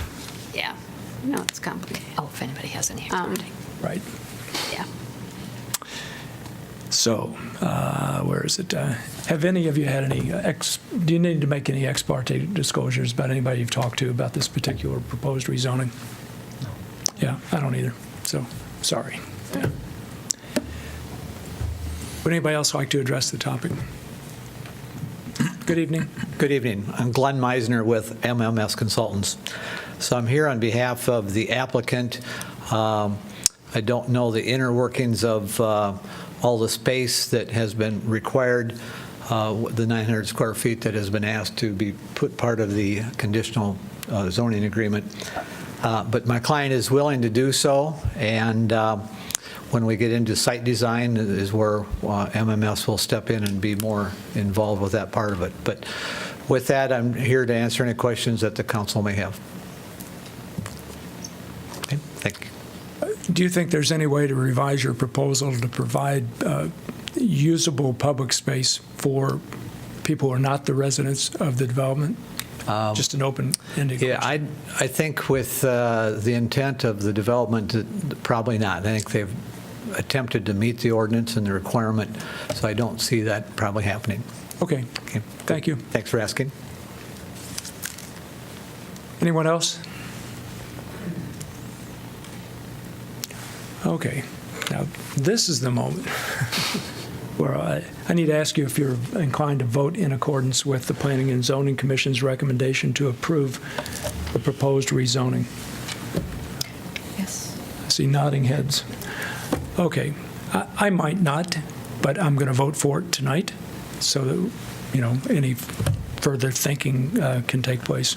yeah, no, it's complicated. Oh, if anybody has any ex parte. Right. Yeah. So, where is it? Have any of you had any, do you need to make any ex parte disclosures about anybody you've talked to about this particular proposed rezoning? No. Yeah, I don't either, so, sorry. Yeah. Would anybody else like to address the topic? Good evening. Good evening. I'm Glenn Meisner with MMS Consultants. So I'm here on behalf of the applicant. I don't know the inner workings of all the space that has been required, the 900 square feet that has been asked to be put part of the conditional zoning agreement. But my client is willing to do so, and when we get into site design is where MMS will step in and be more involved with that part of it. But with that, I'm here to answer any questions that the council may have. Okay, thank you. Do you think there's any way to revise your proposal to provide usable public space for people who are not the residents of the development? Just an open-ended question. Yeah, I think with the intent of the development, probably not. I think they've attempted to meet the ordinance and the requirement, so I don't see that probably happening. Okay. Thank you. Thanks for asking. Anyone else? Okay. Now, this is the moment where I need to ask you if you're inclined to vote in accordance with the Planning and Zoning Commission's recommendation to approve the proposed rezoning. Yes. I see nodding heads. Okay. I might not, but I'm going to vote for it tonight so that, you know, any further thinking can take place.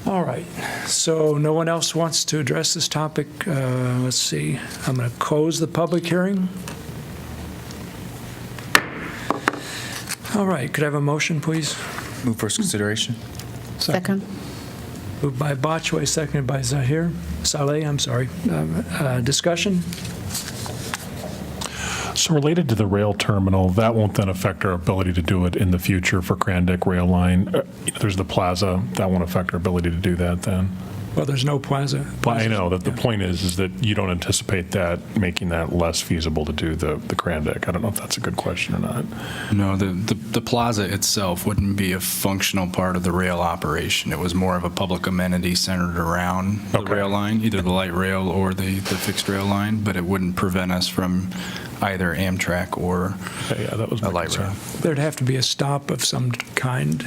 All right. So no one else wants to address this topic. Let's see. I'm going to close the public hearing. All right. Could I have a motion, please? Move first consideration. Second. Moved by Botchway, seconded by Saleh, I'm sorry. Discussion? So related to the rail terminal, that won't then affect our ability to do it in the future for Crandick Rail Line. There's the plaza, that won't affect our ability to do that then. Well, there's no plaza. Well, I know that the point is that you don't anticipate that making that less feasible to do the Crandick. I don't know if that's a good question or not. No, the plaza itself wouldn't be a functional part of the rail operation. It was more of a public amenity centered around the rail line, either the light rail or the fixed rail line, but it wouldn't prevent us from either Amtrak or a light rail. There'd have to be a stop of some kind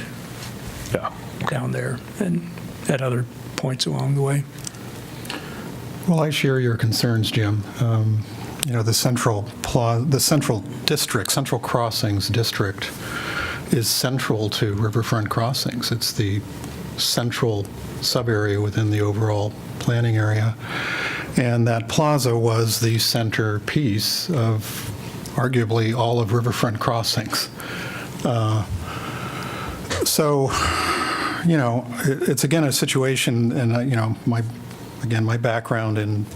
down there and at other points along the way. Well, I share your concerns, Jim. You know, the central district, Central Crossings District, is central to Riverfront Crossings. It's the central sub-area within the overall planning area. And that plaza was the centerpiece of arguably all of Riverfront Crossings. So, you know, it's again a situation, and you know, my background in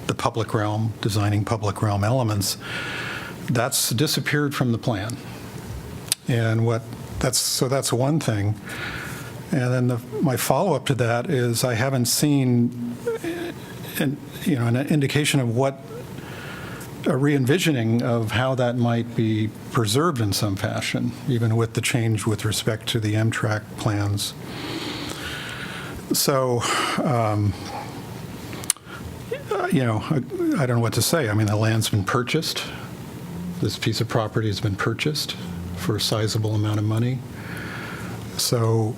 the public realm, designing public realm elements, that's disappeared from the plan. And that's one thing. And then my follow-up to that is I haven't seen an indication of what a re-envisioning of how that might be preserved in some fashion, even with the change with respect to the Amtrak plans. So, you know, I don't know what to say. I mean, the land's been purchased. This piece of property has been purchased for a sizable amount of money. So,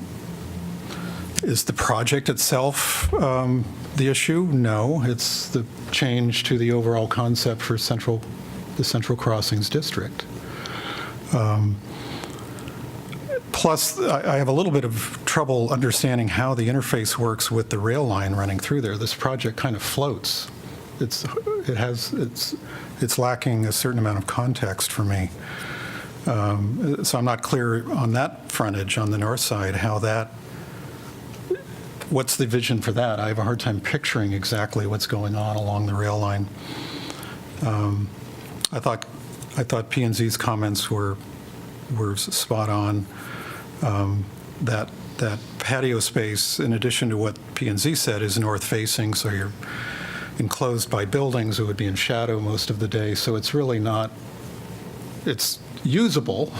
is the project itself the issue? No, it's the change to the overall concept for the Central Crossings District. Plus, I have a little bit of trouble understanding how the interface works with the rail line running through there. This project kind of floats. It's lacking a certain amount of context for me. So I'm not clear on that frontage on the north side what's the vision for that? I have a hard time picturing exactly what's going on along the rail line. I thought P&Z's comments were spot on. That patio space, in addition to what P&Z said, is north-facing, so you're enclosed by buildings. It would be in shadow most of the day, so it's really not. It's usable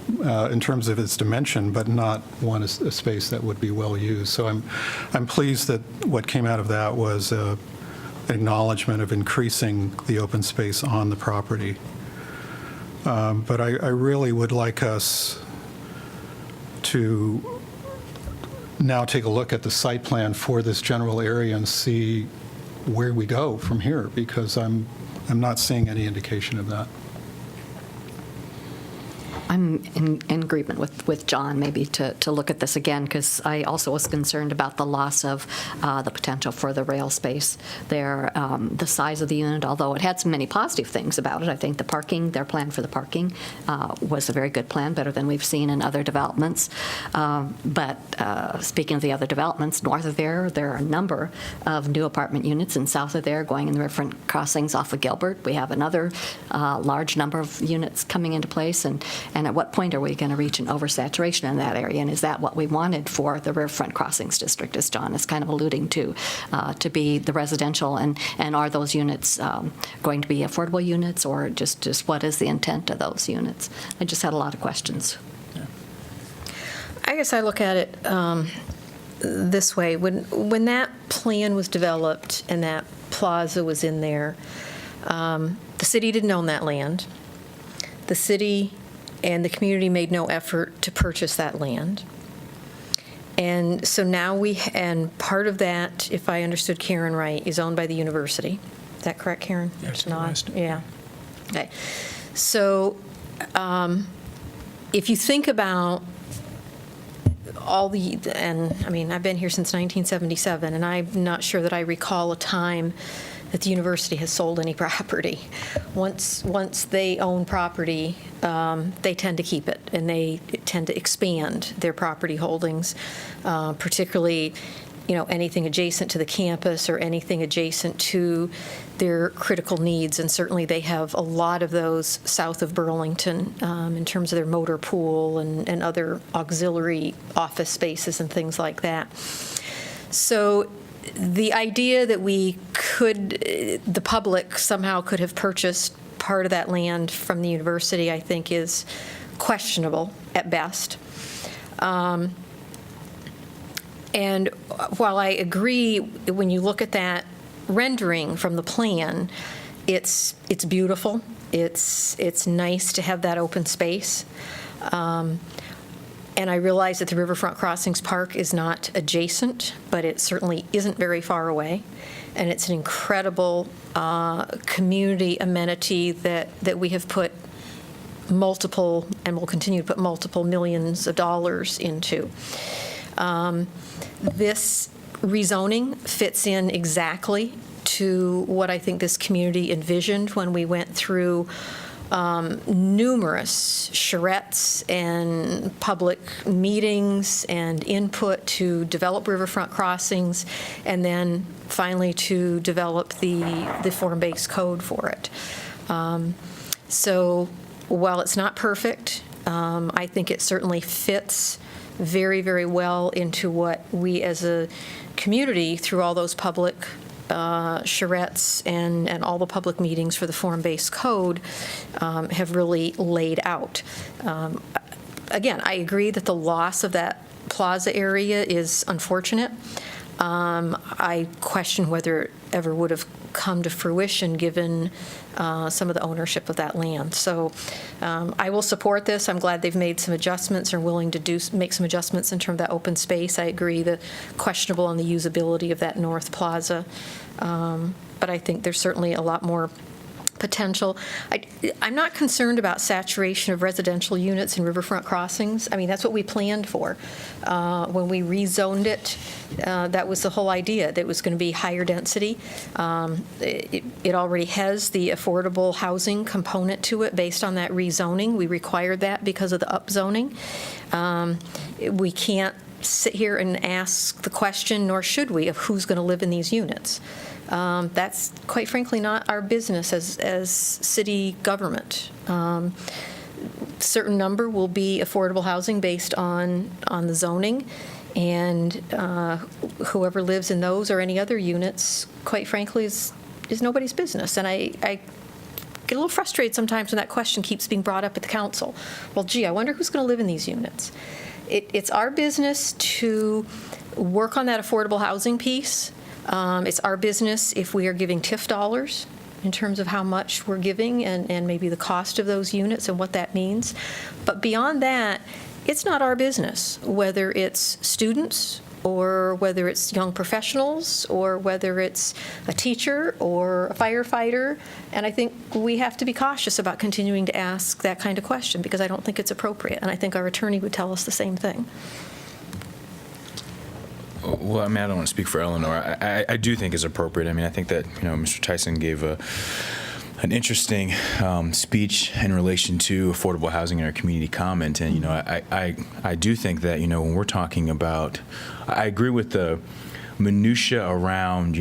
in terms of its dimension, but not a space that would be well used. So I'm pleased that what came out of that was an acknowledgement of increasing the open space on the property. But I really would like us to now take a look at the site plan for this general area and see where we go from here, because I'm not seeing any indication of that. I'm in agreement with John, maybe to look at this again, because I also was concerned about the loss of the potential for the rail space there, the size of the unit, although it had so many positive things about it. I think the parking, their plan for the parking was a very good plan, better than we've seen in other developments. But speaking of the other developments, north of there are a number of new apartment units, and south of there, going in the riverfront crossings off of Gilbert, we have another large number of units coming into place, and at what point are we going to reach an oversaturation in that area? And is that what we wanted for the Riverfront Crossings District, as John is kind of alluding to be the residential? And are those units going to be affordable units, or just what is the intent of those units? I just had a lot of questions. I guess I look at it this way. When that plan was developed and that plaza was in there, the city didn't own that land. The city and the community made no effort to purchase that land. And so now and part of that, if I understood Karen right, is owned by the university. Is that correct, Karen? Yes, not. Yeah. Okay. So if you think about and I mean, I've been here since 1977, and I'm not sure that I recall a time that the university has sold any property. Once they own property, they tend to keep it, and they tend to expand their property holdings, particularly, anything adjacent to the campus or anything adjacent to their critical needs. And certainly they have a lot of those south of Burlington in terms of their motor pool and other auxiliary office spaces and things like that. So the idea that the public somehow could have purchased part of that land from the university, I think, is questionable at best. And while I agree, when you look at that rendering from the plan, it's beautiful. It's nice to have that open space. And I realize that the Riverfront Crossings Park is not adjacent, but it certainly isn't very far away. And it's an incredible community amenity that we have put multiple, and will continue to put multiple millions of dollars into. This rezoning fits in exactly to what I think this community envisioned when we went through numerous charrettes and public meetings and input to develop Riverfront Crossings, and then finally to develop the form-based code for it. So while it's not perfect, I think it certainly fits very, very well into what we as a community, through all those public charrettes and all the public meetings for the form-based code, have really laid out. Again, I agree that the loss of that plaza area is unfortunate. I question whether it ever would have come to fruition given some of the ownership of that land. So I will support this. I'm glad they've made some adjustments, or willing to make some adjustments in terms of that open space. I agree the questionable on the usability of that north plaza. But I think there's certainly a lot more potential. I'm not concerned about saturation of residential units in riverfront crossings. I mean, that's what we planned for. When we rezoned it, that was the whole idea, that it was going to be higher density. It already has the affordable housing component to it based on that rezoning. We required that because of the upzoning. We can't sit here and ask the question, nor should we, of who's going to live in these units. That's, quite frankly, not our business as city government. Certain number will be affordable housing based on the zoning, and whoever lives in those or any other units, quite frankly, is nobody's business. And I get a little frustrated sometimes when that question keeps being brought up at the council. Well, gee, I wonder who's going to live in these units. It's our business to work on that affordable housing piece. It's our business if we are giving TIF dollars in terms of how much we're giving and maybe the cost of those units and what that means. But beyond that, it's not our business, whether it's students or whether it's young professionals or whether it's a teacher or a firefighter. And I think we have to be cautious about continuing to ask that kind of question because I don't think it's appropriate. And I think our attorney would tell us the same thing. Well, I mean, I don't want to speak for Eleanor. I do think it's appropriate. I mean, I think that, Mr. Tyson gave an interesting speech in relation to affordable housing in our community comment. And, I do think that, when we're talking about, I agree with the minutia around,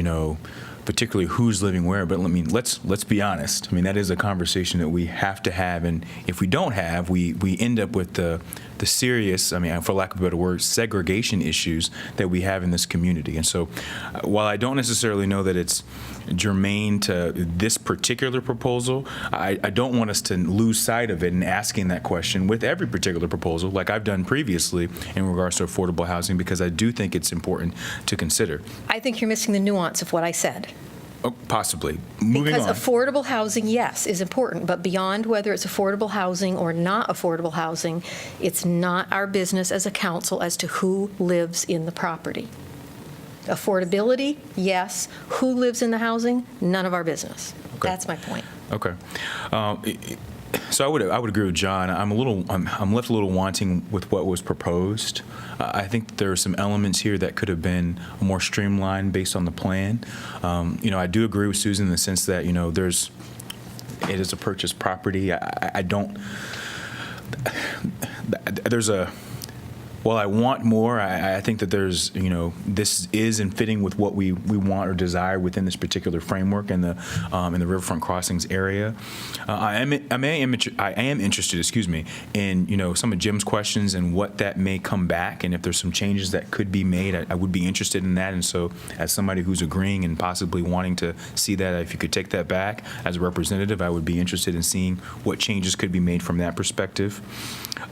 particularly who's living where, but let's be honest. I mean, that is a conversation that we have to have, and if we don't have, we end up with the serious, I mean, for lack of a better word, segregation issues that we have in this community. And so, while I don't necessarily know that it's germane to this particular proposal, I don't want us to lose sight of it in asking that question with every particular proposal, like I've done previously in regards to affordable housing, because I do think it's important to consider. I think you're missing the nuance of what I said. Oh, possibly. Moving because on. affordable housing, yes, is important, but beyond whether it's affordable housing or not affordable housing, it's not our business as a council as to who lives in the property. Affordability, yes. Who lives in the housing? None of our business. Okay. That's my point. Okay. So I would agree with John. I'm left a little wanting with what was proposed. I think there are some elements here that could have been more streamlined based on the plan. I do agree with Susan in the sense that it is a purchased property. While I want more, I think that there's, this is in fitting with what we want or desire within this particular framework in the Riverfront Crossings area. I am interested, in some of Jim's questions and what that may come back, and if there's some changes that could be made, I would be interested in that. And so, as somebody who's agreeing and possibly wanting to see that, if you could take that back as a representative, I would be interested in seeing what changes could be made from that perspective.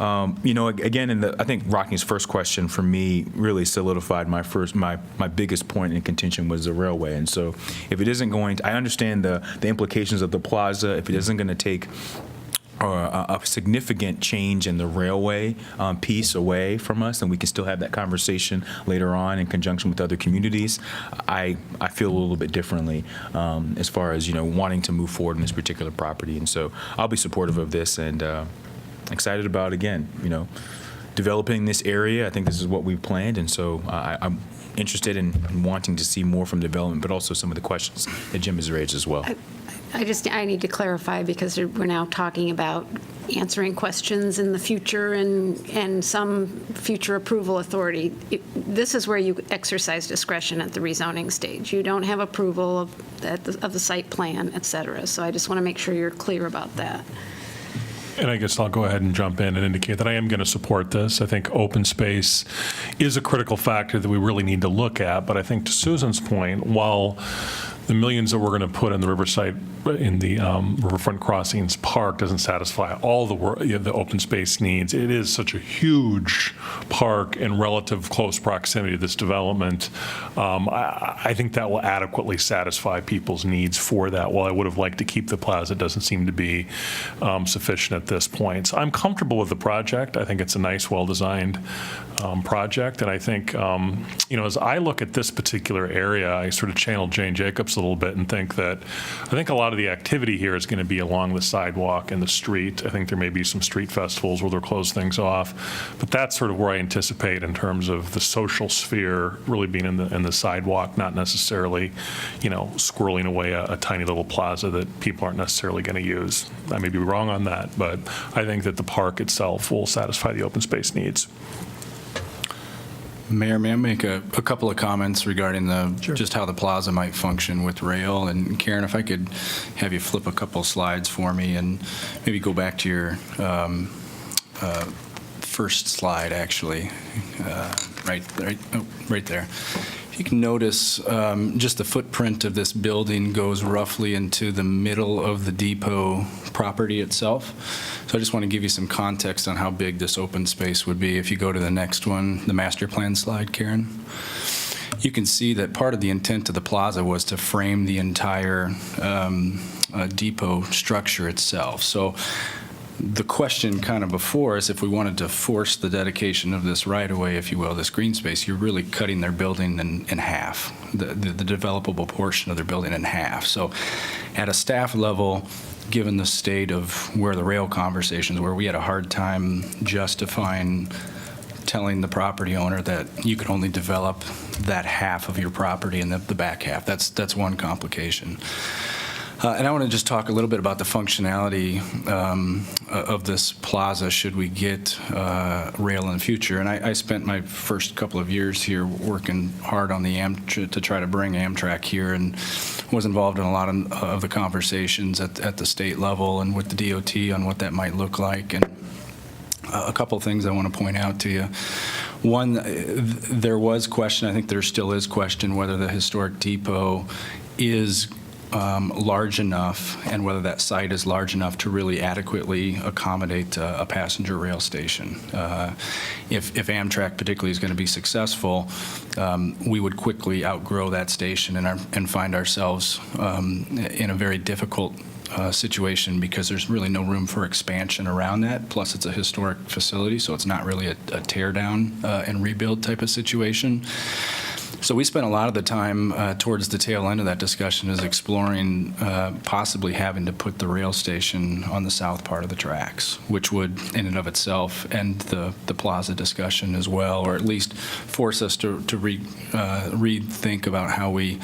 Again, I think Rocky's first question for me really solidified my biggest point in contention was the railway. And so if it isn't going to, I understand the implications of the plaza, if it isn't going to take a significant change in the railway piece away from us, then we can still have that conversation later on in conjunction with other communities. I feel a little bit differently as far as, wanting to move forward in this particular property. And so I'll be supportive of this and excited about, again, developing this area. I think this is what we've planned, and so I'm interested in wanting to see more from development, but also some of the questions that Jim has raised as well. I need to clarify because we're now talking about answering questions in the future and some future approval authority. This is where you exercise discretion at the rezoning stage. You don't have approval of the site plan, et cetera. So I just want to make sure you're clear about that. And I guess I'll go ahead and jump in and indicate that I am going to support this. I think open space is a critical factor that we really need to look at. But I think to Susan's point, while the millions that we're going to put in the Riverfront Crossings Park doesn't satisfy all the open space needs, it is such a huge park in relative close proximity to this development. I think that will adequately satisfy people's needs for that. While I would have liked to keep the plaza, it doesn't seem to be sufficient at this point. So I'm comfortable with the project. I think it's a nice, well-designed project. And I think, as I look at this particular area, I sort of channeled Jane Jacobs a little bit and think that I think a lot of the activity here is going to be along the sidewalk and the street. I think there may be some street festivals where they'll close things off, but that's sort of where I anticipate in terms of the social sphere really being in the sidewalk, not necessarily, squirreling away a tiny little plaza that people aren't necessarily going to use. I may be wrong on that, but I think that the park itself will satisfy the open space needs. Mayor, may I make a couple of comments regarding just how the plaza might function with rail? And Karen, if I could have you flip a couple slides for me and maybe go back to your first slide, actually, right there. You can notice just the footprint of this building goes roughly into the middle of the depot property itself. So I just want to give you some context on how big this open space would be. If you go to the next one, the master plan slide, Karen, you can see that part of the intent of the plaza was to frame the entire depot structure itself. So the question kind of before is if we wanted to force the dedication of this right-of-way, if you will, this green space, you're really cutting their building in half, the developable portion of their building in half. So at a staff level, given the state of where the rail conversations were, we had a hard time justifying telling the property owner that you could only develop that half of your property and the back half. That's one complication. And I want to just talk a little bit about the functionality of this plaza should we get rail in the future. And I spent my first couple of years here working hard on to try to bring Amtrak here, and was involved in a lot of the conversations at the state level and with the DOT on what that might look like. And a couple of things I want to point out to you. One, there was question, I think there still is question, whether the historic depot is large enough and whether that site is large enough to really adequately accommodate a passenger rail station. If Amtrak particularly is going to be successful, we would quickly outgrow that station and find ourselves in a very difficult situation because there's really no room for expansion around that. Plus, it's a historic facility, so it's not really a tear down and rebuild type of situation. So we spent a lot of the time towards the tail end of that discussion is exploring possibly having to put the rail station on the south part of the tracks, which would in and of itself end the plaza discussion as well, or at least force us to rethink about how we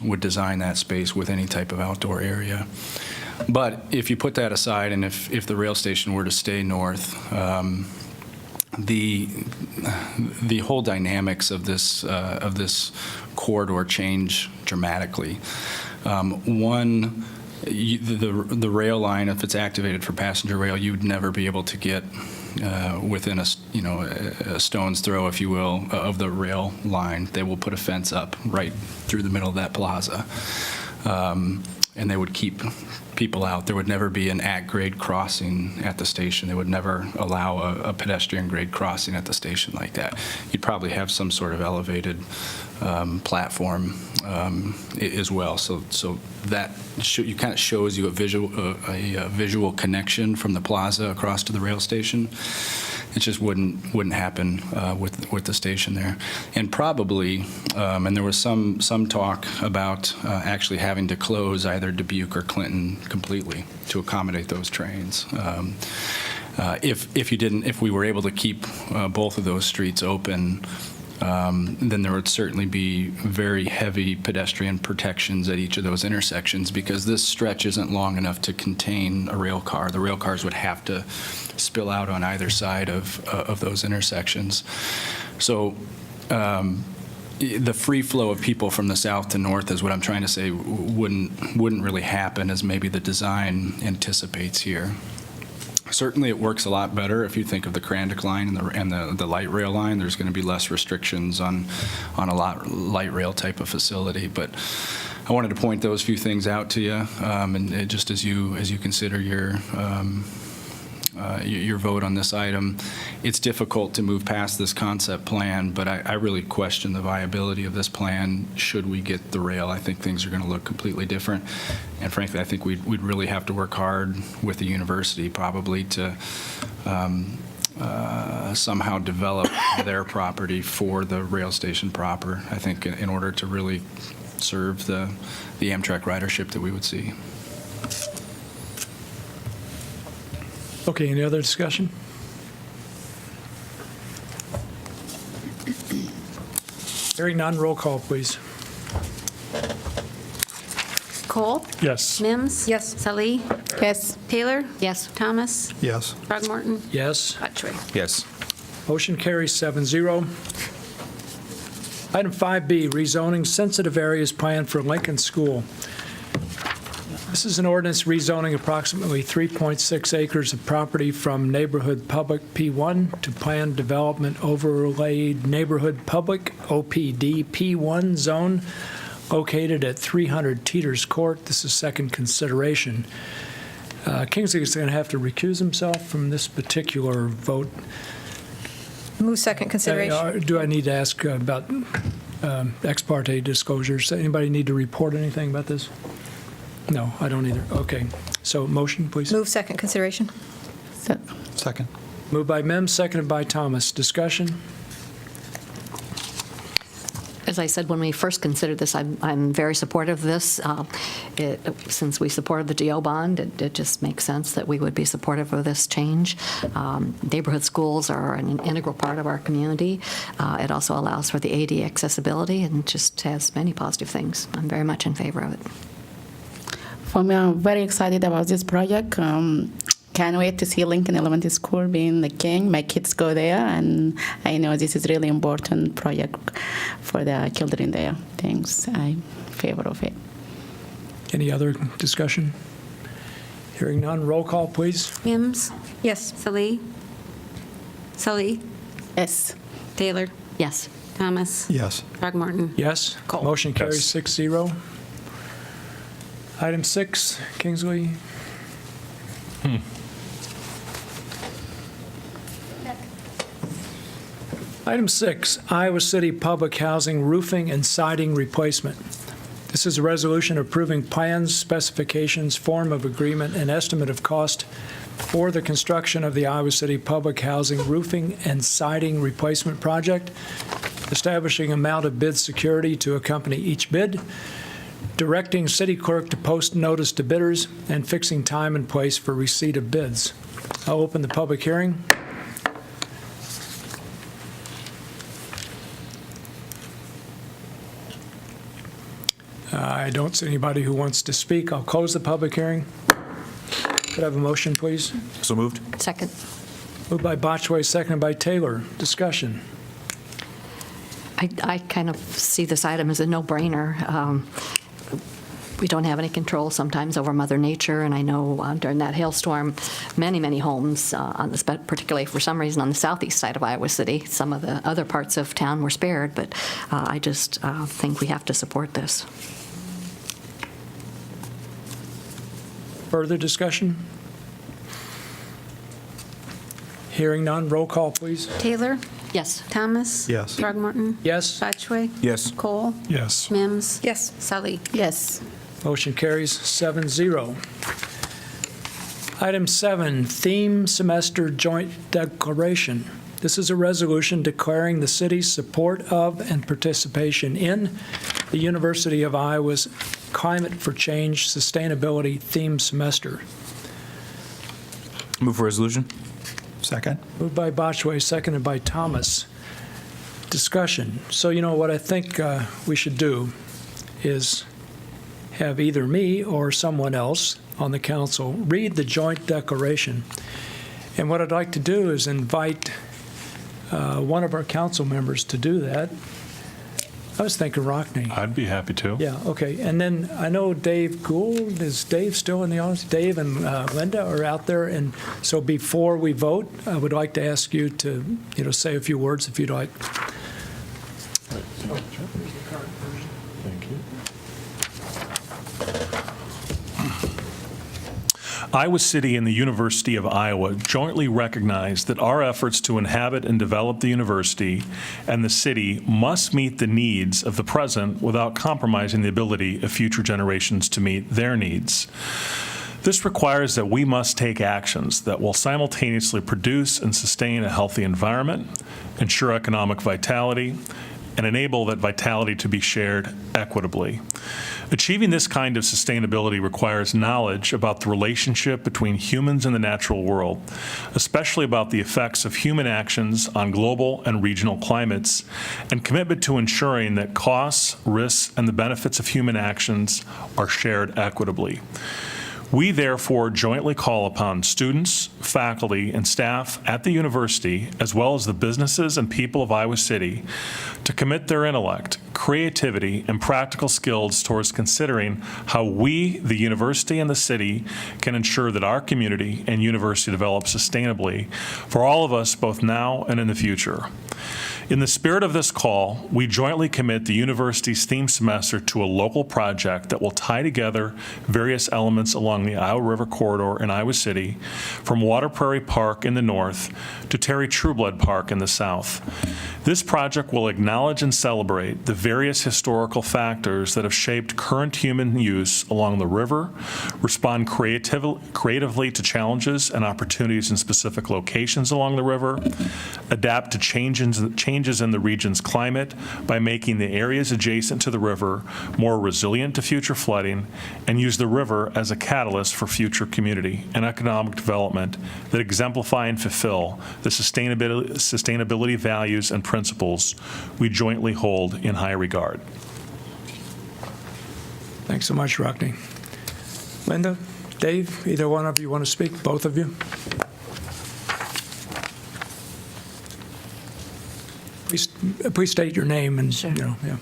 would design that space with any type of outdoor area. But if you put that aside, and if the rail station were to stay north, the whole dynamics of this corridor change dramatically. One, the rail line, if it's activated for passenger rail, you'd never be able to get within a stone's throw, if you will, of the rail line. They will put a fence up right through the middle of that plaza, and they would keep people out. There would never be an at-grade crossing at the station. They would never allow a pedestrian grade crossing at the station like that. You'd probably have some sort of elevated platform as well. So that kind of shows you a visual connection from the plaza across to the rail station. It just wouldn't happen with the station there. And probably, and there was some talk about actually having to close either Dubuque or Clinton completely to accommodate those trains. If we were able to keep both of those streets open, then there would certainly be very heavy pedestrian protections at each of those intersections because this stretch isn't long enough to contain a rail car. The rail cars would have to spill out on either side of those intersections. So the free flow of people from the south to north is what I'm trying to say wouldn't really happen as maybe the design anticipates here. Certainly, it works a lot better if you think of the Krandic line and the light rail line. There's going to be less restrictions on a light rail type of facility. But I wanted to point those few things out to you, and just as you consider your vote on this item, it's difficult to move past this concept plan. But I really question the viability of this plan. Should we get the rail, I think things are going to look completely different. And frankly, I think we'd really have to work hard with the university probably to somehow develop their property for the rail station proper. I think in order to really serve the Amtrak ridership that we would see. Okay, any other discussion? Hearing none, roll call, please. Cole? Yes. Mims? Yes. Salee? Yes. Taylor? Yes. Thomas? Yes. Throgmorton? Yes. Botchway. Yes. Motion carries 7-0. Item 5B, rezoning sensitive areas plan for Lincoln School. This is an ordinance rezoning approximately 3.6 acres of property from Neighborhood Public P1 to Planned Development Overlaid Neighborhood Public OPD P1 zone located at 300 Teeters Court. This is second consideration. Kingsley is going to have to recuse himself from this particular vote. Move second consideration. Do I need to ask about ex parte disclosures? Anybody need to report anything about this? No, I don't either. Okay. So motion, please. Move second consideration. Second. Moved by Mims, seconded by Thomas. Discussion? As I said when we first considered this, I'm very supportive of this. Since we supported the DO bond, it just makes sense that we would be supportive of this change. Neighborhood schools are an integral part of our community. It also allows for the AD accessibility and just has many positive things. I'm very much in favor of it. For me, I'm very excited about this project. Can't wait to see Lincoln Elementary School being the king. My kids go there, and I know this is really important project for the children there. Thanks. I'm in favor of it. Any other discussion? Hearing none, roll call, please. Mims? Yes. Salee? Yes. Taylor? Yes. Thomas? Yes. Throgmorton? Yes. Cole. Motion carries Yes. 6-0. Item 6, Kingsley. Item 6, Iowa City Public Housing Roofing and Siding Replacement. This is a resolution approving plans, specifications, form of agreement, and estimate of cost for the construction of the Iowa City Public Housing Roofing and Siding Replacement Project, establishing amount of bid security to accompany each bid, directing city clerk to post notice to bidders, and fixing time and place for receipt of bids. I'll open the public hearing. I don't see anybody who wants to speak. I'll close the public hearing. Could I have a motion, please? So moved. Second. Moved by Botchway, seconded by Taylor. Discussion. I kind of see this item as a no-brainer. We don't have any control sometimes over Mother Nature, and I know during that hailstorm, many homes, particularly for some reason on the southeast side of Iowa City, some of the other parts of town were spared, but I just think we have to support this. Further discussion? Hearing none, roll call, please. Taylor? Yes. Thomas? Yes. Throgmorton? Yes. Botchway? Yes. Cole? Yes. Mims? Yes. Salee? Yes. Motion carries 7-0. Item 7, Theme Semester Joint Declaration. This is a resolution declaring the city's support of and participation in the University of Iowa's Climate for Change Sustainability Theme Semester. Move for resolution. Second. Moved by Botchway, seconded by Thomas. Discussion. So, you know, what I think we should do is have either me or someone else on the council read the joint declaration. And what I'd like to do is invite one of our council members to do that. I was thinking Rockne. I'd be happy to. Yeah, okay. And then I know Dave Gould, is Dave still in the audience? Dave and Linda are out there. And so before we vote, I would like to ask you to, say a few words if you'd like. Thank you. Iowa City and the University of Iowa jointly recognize that our efforts to inhabit and develop the university and the city must meet the needs of the present without compromising the ability of future generations to meet their needs. This requires that we must take actions that will simultaneously produce and sustain a healthy environment, ensure economic vitality, and enable that vitality to be shared equitably. Achieving this kind of sustainability requires knowledge about the relationship between humans and the natural world, especially about the effects of human actions on global and regional climates, and commitment to ensuring that costs, risks, and the benefits of human actions are shared equitably. We therefore jointly call upon students, faculty, and staff at the university, as well as the businesses and people of Iowa City, to commit their intellect, creativity, and practical skills towards considering how we, the university and the city, can ensure that our community and university develop sustainably for all of us both now and in the future. In the spirit of this call, we jointly commit the university's theme semester to a local project that will tie together various elements along the Iowa River corridor in Iowa City, from Water Prairie Park in the north to Terry Trueblood Park in the south. This project will acknowledge and celebrate the various historical factors that have shaped current human use along the river, respond creatively to challenges and opportunities in specific locations along the river, adapt to changes in the region's climate by making the areas adjacent to the river more resilient to future flooding, and use the river as a catalyst for future community and economic development that exemplify and fulfill the sustainability values and principles we jointly hold in high regard. Thanks so much, Rockne. Linda, Dave, either one of you want to speak? Both of you? Please state your name and, Sure. yeah.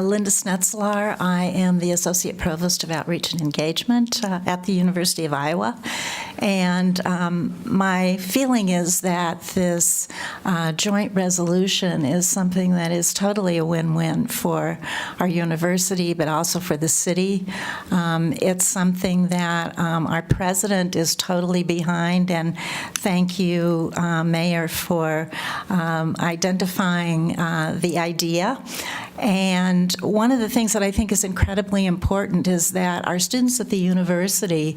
Linda Snetzlar. I am the Associate Provost of Outreach and Engagement at the University of Iowa. And my feeling is that this joint resolution is something that is totally a win-win for our university, but also for the city. It's something that our president is totally behind, and thank you, Mayor, for identifying the idea. And one of the things that I think is incredibly important is that our students at the university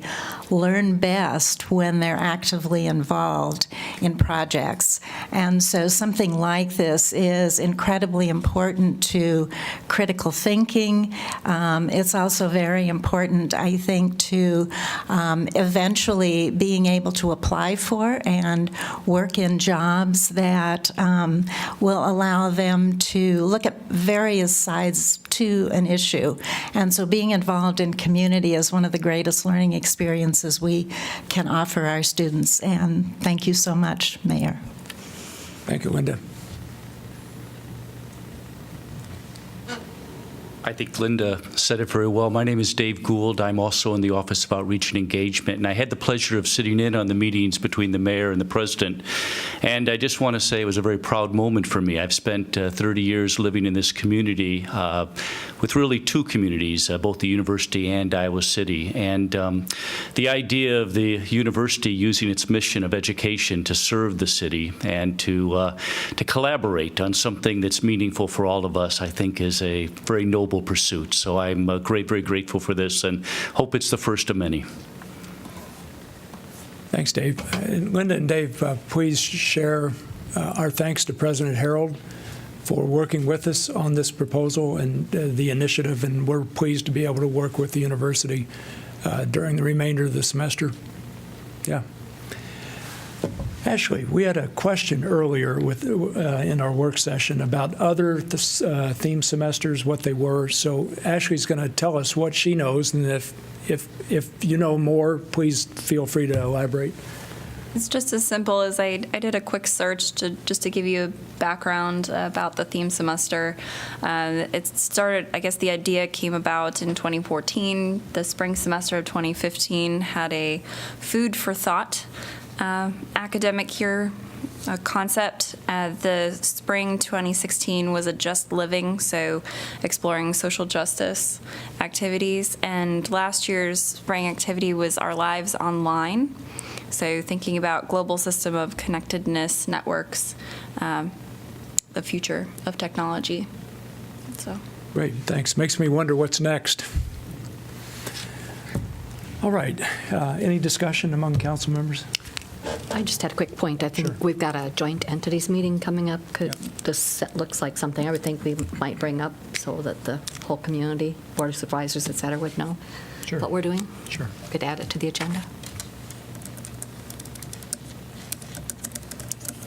learn best when they're actively involved in projects. And so something like this is incredibly important to critical thinking. It's also very important, I think, to eventually being able to apply for and work in jobs that will allow them to look at various sides to an issue. And so being involved in community is one of the greatest learning experiences we can offer our students. And thank you so much, Mayor. Thank you, Linda. I think Linda said it very well. My name is Dave Gould. I'm also in the Office of Outreach and Engagement, and I had the pleasure of sitting in on the meetings between the mayor and the president. And I just want to say it was a very proud moment for me. I've spent 30 years living in this community with really two communities, both the university and Iowa City. And the idea of the university using its mission of education to serve the city and to collaborate on something that's meaningful for all of us, I think is a very noble pursuit. So I'm very grateful for this and hope it's the first of many. Thanks, Dave. Linda and Dave, please share our thanks to President Harold for working with us on this proposal and the initiative, and we're pleased to be able to work with the university during the remainder of the semester. Yeah. Ashley, we had a question earlier in our work session about other theme semesters, what they were. So Ashley's going to tell us what she knows, and if you know more, please feel free to elaborate. It's just as simple as I did a quick search just to give you a background about the theme semester. It started, I guess the idea came about in 2014. The spring semester of 2015 had a food for thought academic year concept. The spring 2016 was a just living, so exploring social justice activities. And last year's spring activity was Our Lives Online. So thinking about global system of connectedness, networks, the future of technology. So. Great, thanks. Makes me wonder what's next. All right, any discussion among council members? I just had a quick point. I think we've got a joint entities meeting coming up. This looks like something I would think we might bring up so that the whole community, Board of Supervisors, et cetera, would know what we're doing. Sure. Could add it to the agenda.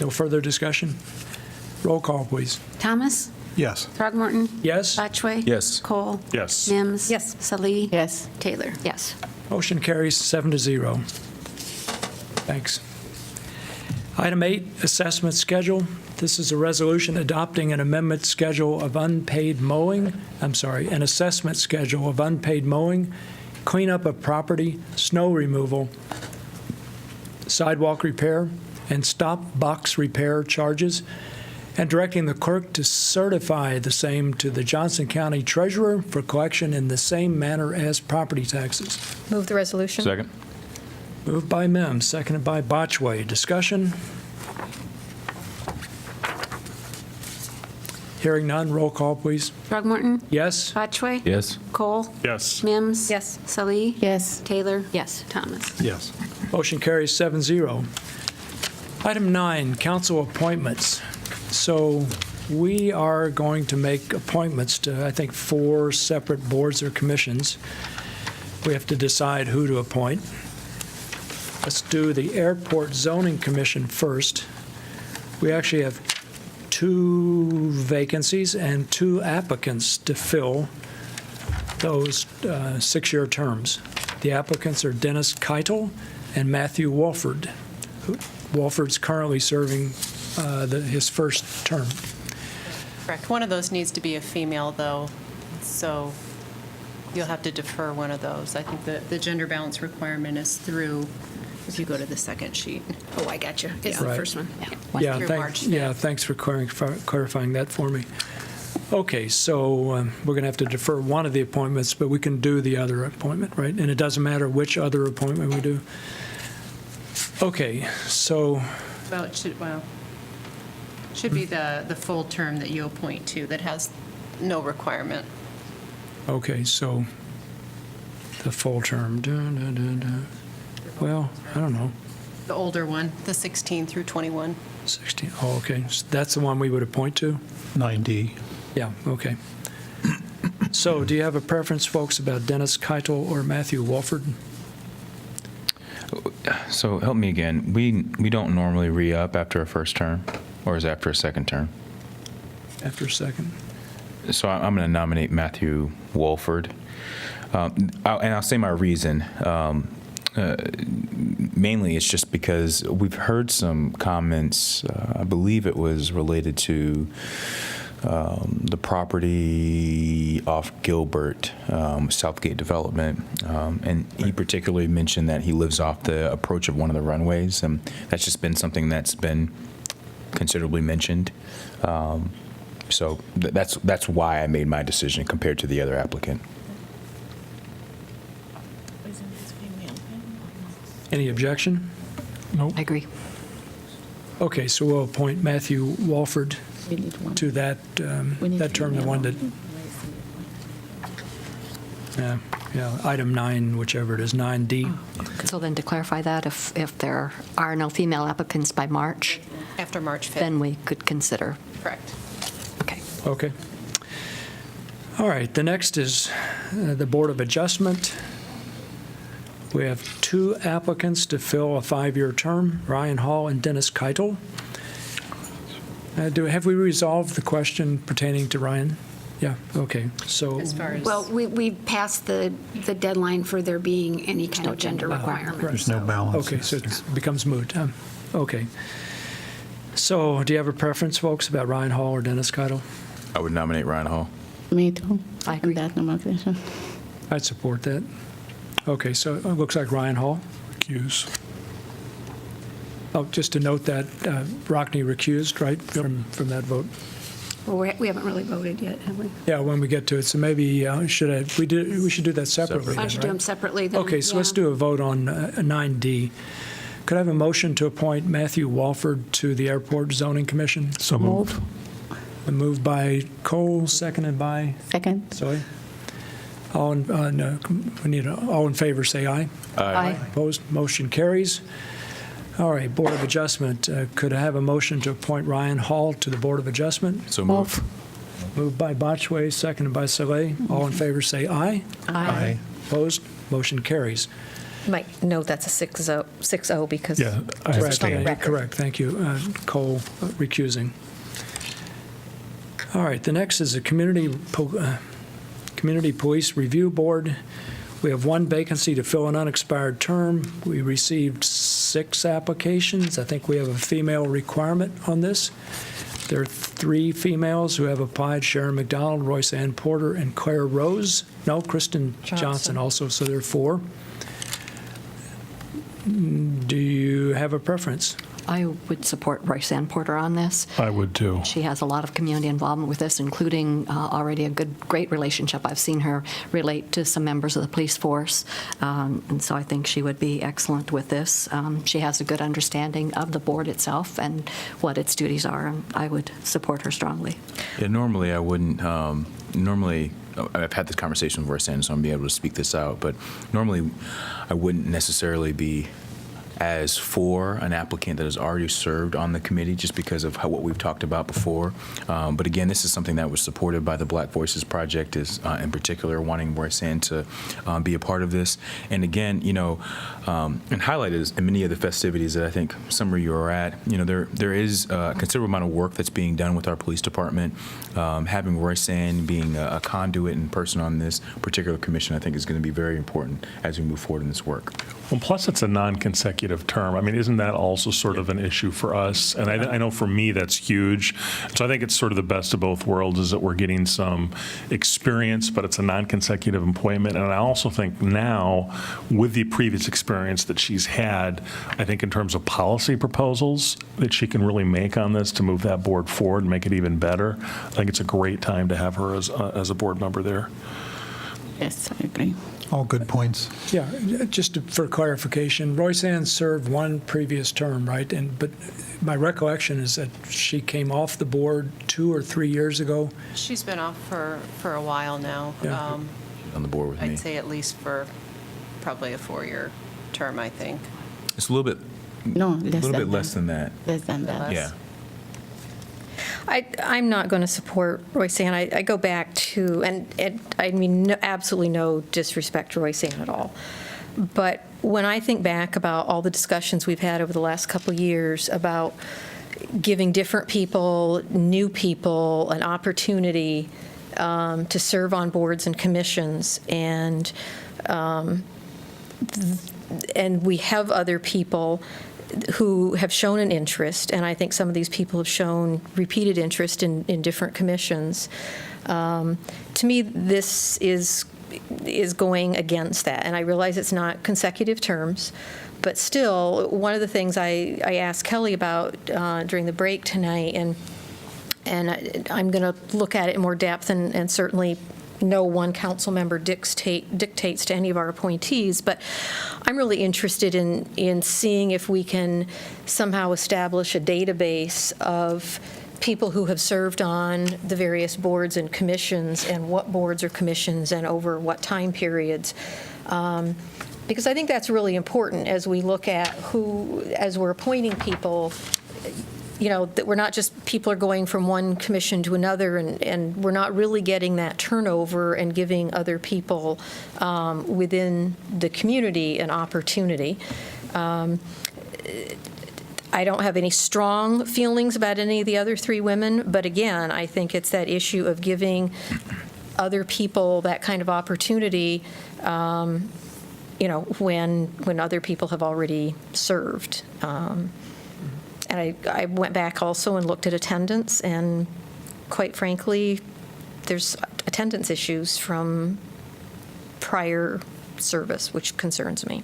No further discussion? Roll call, please. Thomas? Yes. Throgmorton? Yes? Botchway? Yes. Cole? Yes. Mims? Yes. Salee? Yes. Taylor? Yes. Motion carries 7-0. Thanks. Item 8, assessment schedule. This is a resolution adopting an amendment schedule of unpaid mowing, an assessment schedule of unpaid mowing, cleanup of property, snow removal, sidewalk repair, and stop box repair charges, and directing the clerk to certify the same to the Johnson County Treasurer for collection in the same manner as property taxes. Move the resolution. Second. Moved by Mims, seconded by Botchway. Discussion? Hearing none, roll call, please. Throgmorton? Yes? Botchway? Yes. Cole? Yes. Mims? Yes. Salee? Yes. Taylor? Yes. Thomas? Yes. Motion carries 7-0. Item 9, council appointments. So we are going to make appointments to, I think, 4 separate boards or commissions. We have to decide who to appoint. Let's do the Airport Zoning Commission first. We actually have 2 vacancies and 2 applicants to fill those 6-year terms. The applicants are Dennis Keitel and Matthew Walford. Walford's currently serving his first term. Correct. One of those needs to be a female, though, so you'll have to defer one of those. I think the gender balance requirement is through, if you go to the second sheet. Oh, I got you. It's the Right. first one. Yeah, Through March 5th. thanks for clarifying that for me. Okay, so we're going to have to defer one of the appointments, but we can do the other appointment, right? And it doesn't matter which other appointment we do? Okay, so, Well, it should be the full term that you appoint to that has no requirement. okay, so the full term. Well, I don't know, The older one, the 16 through 21. 16, oh, okay. So that's the one we would appoint to? 9D. Yeah, okay. So do you have a preference, folks, about Dennis Keitel or Matthew Walford? So help me again. We don't normally re-up after a first term, or is it after a second term? After a second. So I'm going to nominate Matthew Walford. And I'll say my reason. Mainly, it's just because we've heard some comments, I believe it was related to the property off Gilbert, Southgate Development, and he particularly mentioned that he lives off the approach of one of the runways, and that's just been something that's been considerably mentioned. So that's why I made my decision compared to the other applicant. Any objection? Nope. I agree. Okay, so we'll appoint Matthew Walford to that term, the one that, item 9, whichever it is, 9D. So then to clarify that, if there are no female applicants by March, After March 5th. then we could consider. Correct. Okay. Okay. All right, the next is the Board of Adjustment. We have 2 applicants to fill a 5-year term, Ryan Hall and Dennis Keitel. Have we resolved the question pertaining to Ryan? Yeah, okay, so. As far as. Well, we passed the deadline for there being any kind of gender requirement. There's no balance. Okay, so it becomes moot. Okay. So do you have a preference, folks, about Ryan Hall or Dennis Keitel? I would nominate Ryan Hall. Me too. I agree. That nomination. I'd support that. Okay, so it looks like Ryan Hall. Recuse. Oh, just to note that Rockne recused, right, from that vote? Well, we haven't really voted yet, have we? Yeah, when we get to it, so maybe we should do that separately. I then, should do right? them separately then. Okay, so let's yeah. do a vote on 9D. Could I have a motion to appoint Matthew Walford to the Airport Zoning Commission? So moved. Moved by Cole, seconded by? Second. Zoe? All in favor, say aye. Aye. Opposed, motion carries. All right, Board of Adjustment. Could I have a motion to appoint Ryan Hall to the Board of Adjustment? So moved. Moved by Botchway, seconded by Saleh. All in favor, say aye. Aye. Opposed? Motion carries. You might note that's a 6-0 because. Yeah, I Correct, understand. correct, thank you. Cole recusing. All right, the next is the Community Police Review Board. We have one vacancy to fill an unexpired term. We received 6 applications. I think we have a female requirement on this. There are 3 females who have applied: Sharon McDonald, Royce Ann Porter, and Claire Rose. No, Kristen Johnson also, so there are 4. Do you have a preference? I would support Royce Ann Porter on this. I would too. She has a lot of community involvement with this, including already a great relationship. I've seen her relate to some members of the police force, and so I think she would be excellent with this. She has a good understanding of the board itself and what its duties are, and I would support her strongly. Yeah, normally I wouldn't. Normally, I've had this conversation with Royce Ann, so I'm be able to speak this out. But normally, I wouldn't necessarily be as for an applicant that has already served on the committee, just because of what we've talked about before. But again, this is something that was supported by the Black Voices Project, is in particular wanting Royce Ann to be a part of this. And again, you know, and highlighted in many of the festivities that I think some of you are at, you know, there is a considerable amount of work that's being done with our police department. Having Royce Ann being a conduit and person on this particular commission, I think is going to be very important as we move forward in this work. Well, plus it's a non-consecutive term. I mean, isn't that also sort of an issue for us? And I know for me that's huge. So I think it's sort of the best of both worlds, is that we're getting some experience, but it's a non-consecutive appointment. And I also think now, with the previous experience that she's had, I think in terms of policy proposals that she can really make on this to move that board forward and make it even better, I think it's a great time to have her as a board member there. Yes, I agree. All good points. Yeah, just for clarification, Royce Ann served one previous term, right? But my recollection is that she came off the board 2 or 3 years ago. She's been off for a while now. Yeah. On the board with me. I'd say at least for probably a 4-year term, I think. It's a little bit. No, a little bit less than that. Less than that. Yeah. I'm not going to support Royce Ann. I go back to, and I mean, absolutely no disrespect to Royce Ann at all. But when I think back about all the discussions we've had over the last couple of years about giving different people, new people, an opportunity to serve on boards and commissions, and we have other people who have shown an interest, and I think some of these people have shown repeated interest in different commissions. To me, this is going against that, and I realize it's not consecutive terms, but still, one of the things I asked Kelly about during the break tonight, and I'm going to look at it in more depth, and certainly no one council member dictates to any of our appointees, but I'm really interested in seeing if we can somehow establish a database of people who have served on the various boards and commissions, and what boards or commissions and over what time periods. Because I think that's really important as we look at as we're appointing people, you know, that we're not just, people are going from one commission to another, and we're not really getting that turnover and giving other people within the community an opportunity. I don't have any strong feelings about any of the other 3 women, but again, I think it's that issue of giving other people that kind of opportunity, you know, when other people have already served. And I went back also and looked at attendance, and quite frankly, there's attendance issues from prior service, which concerns me.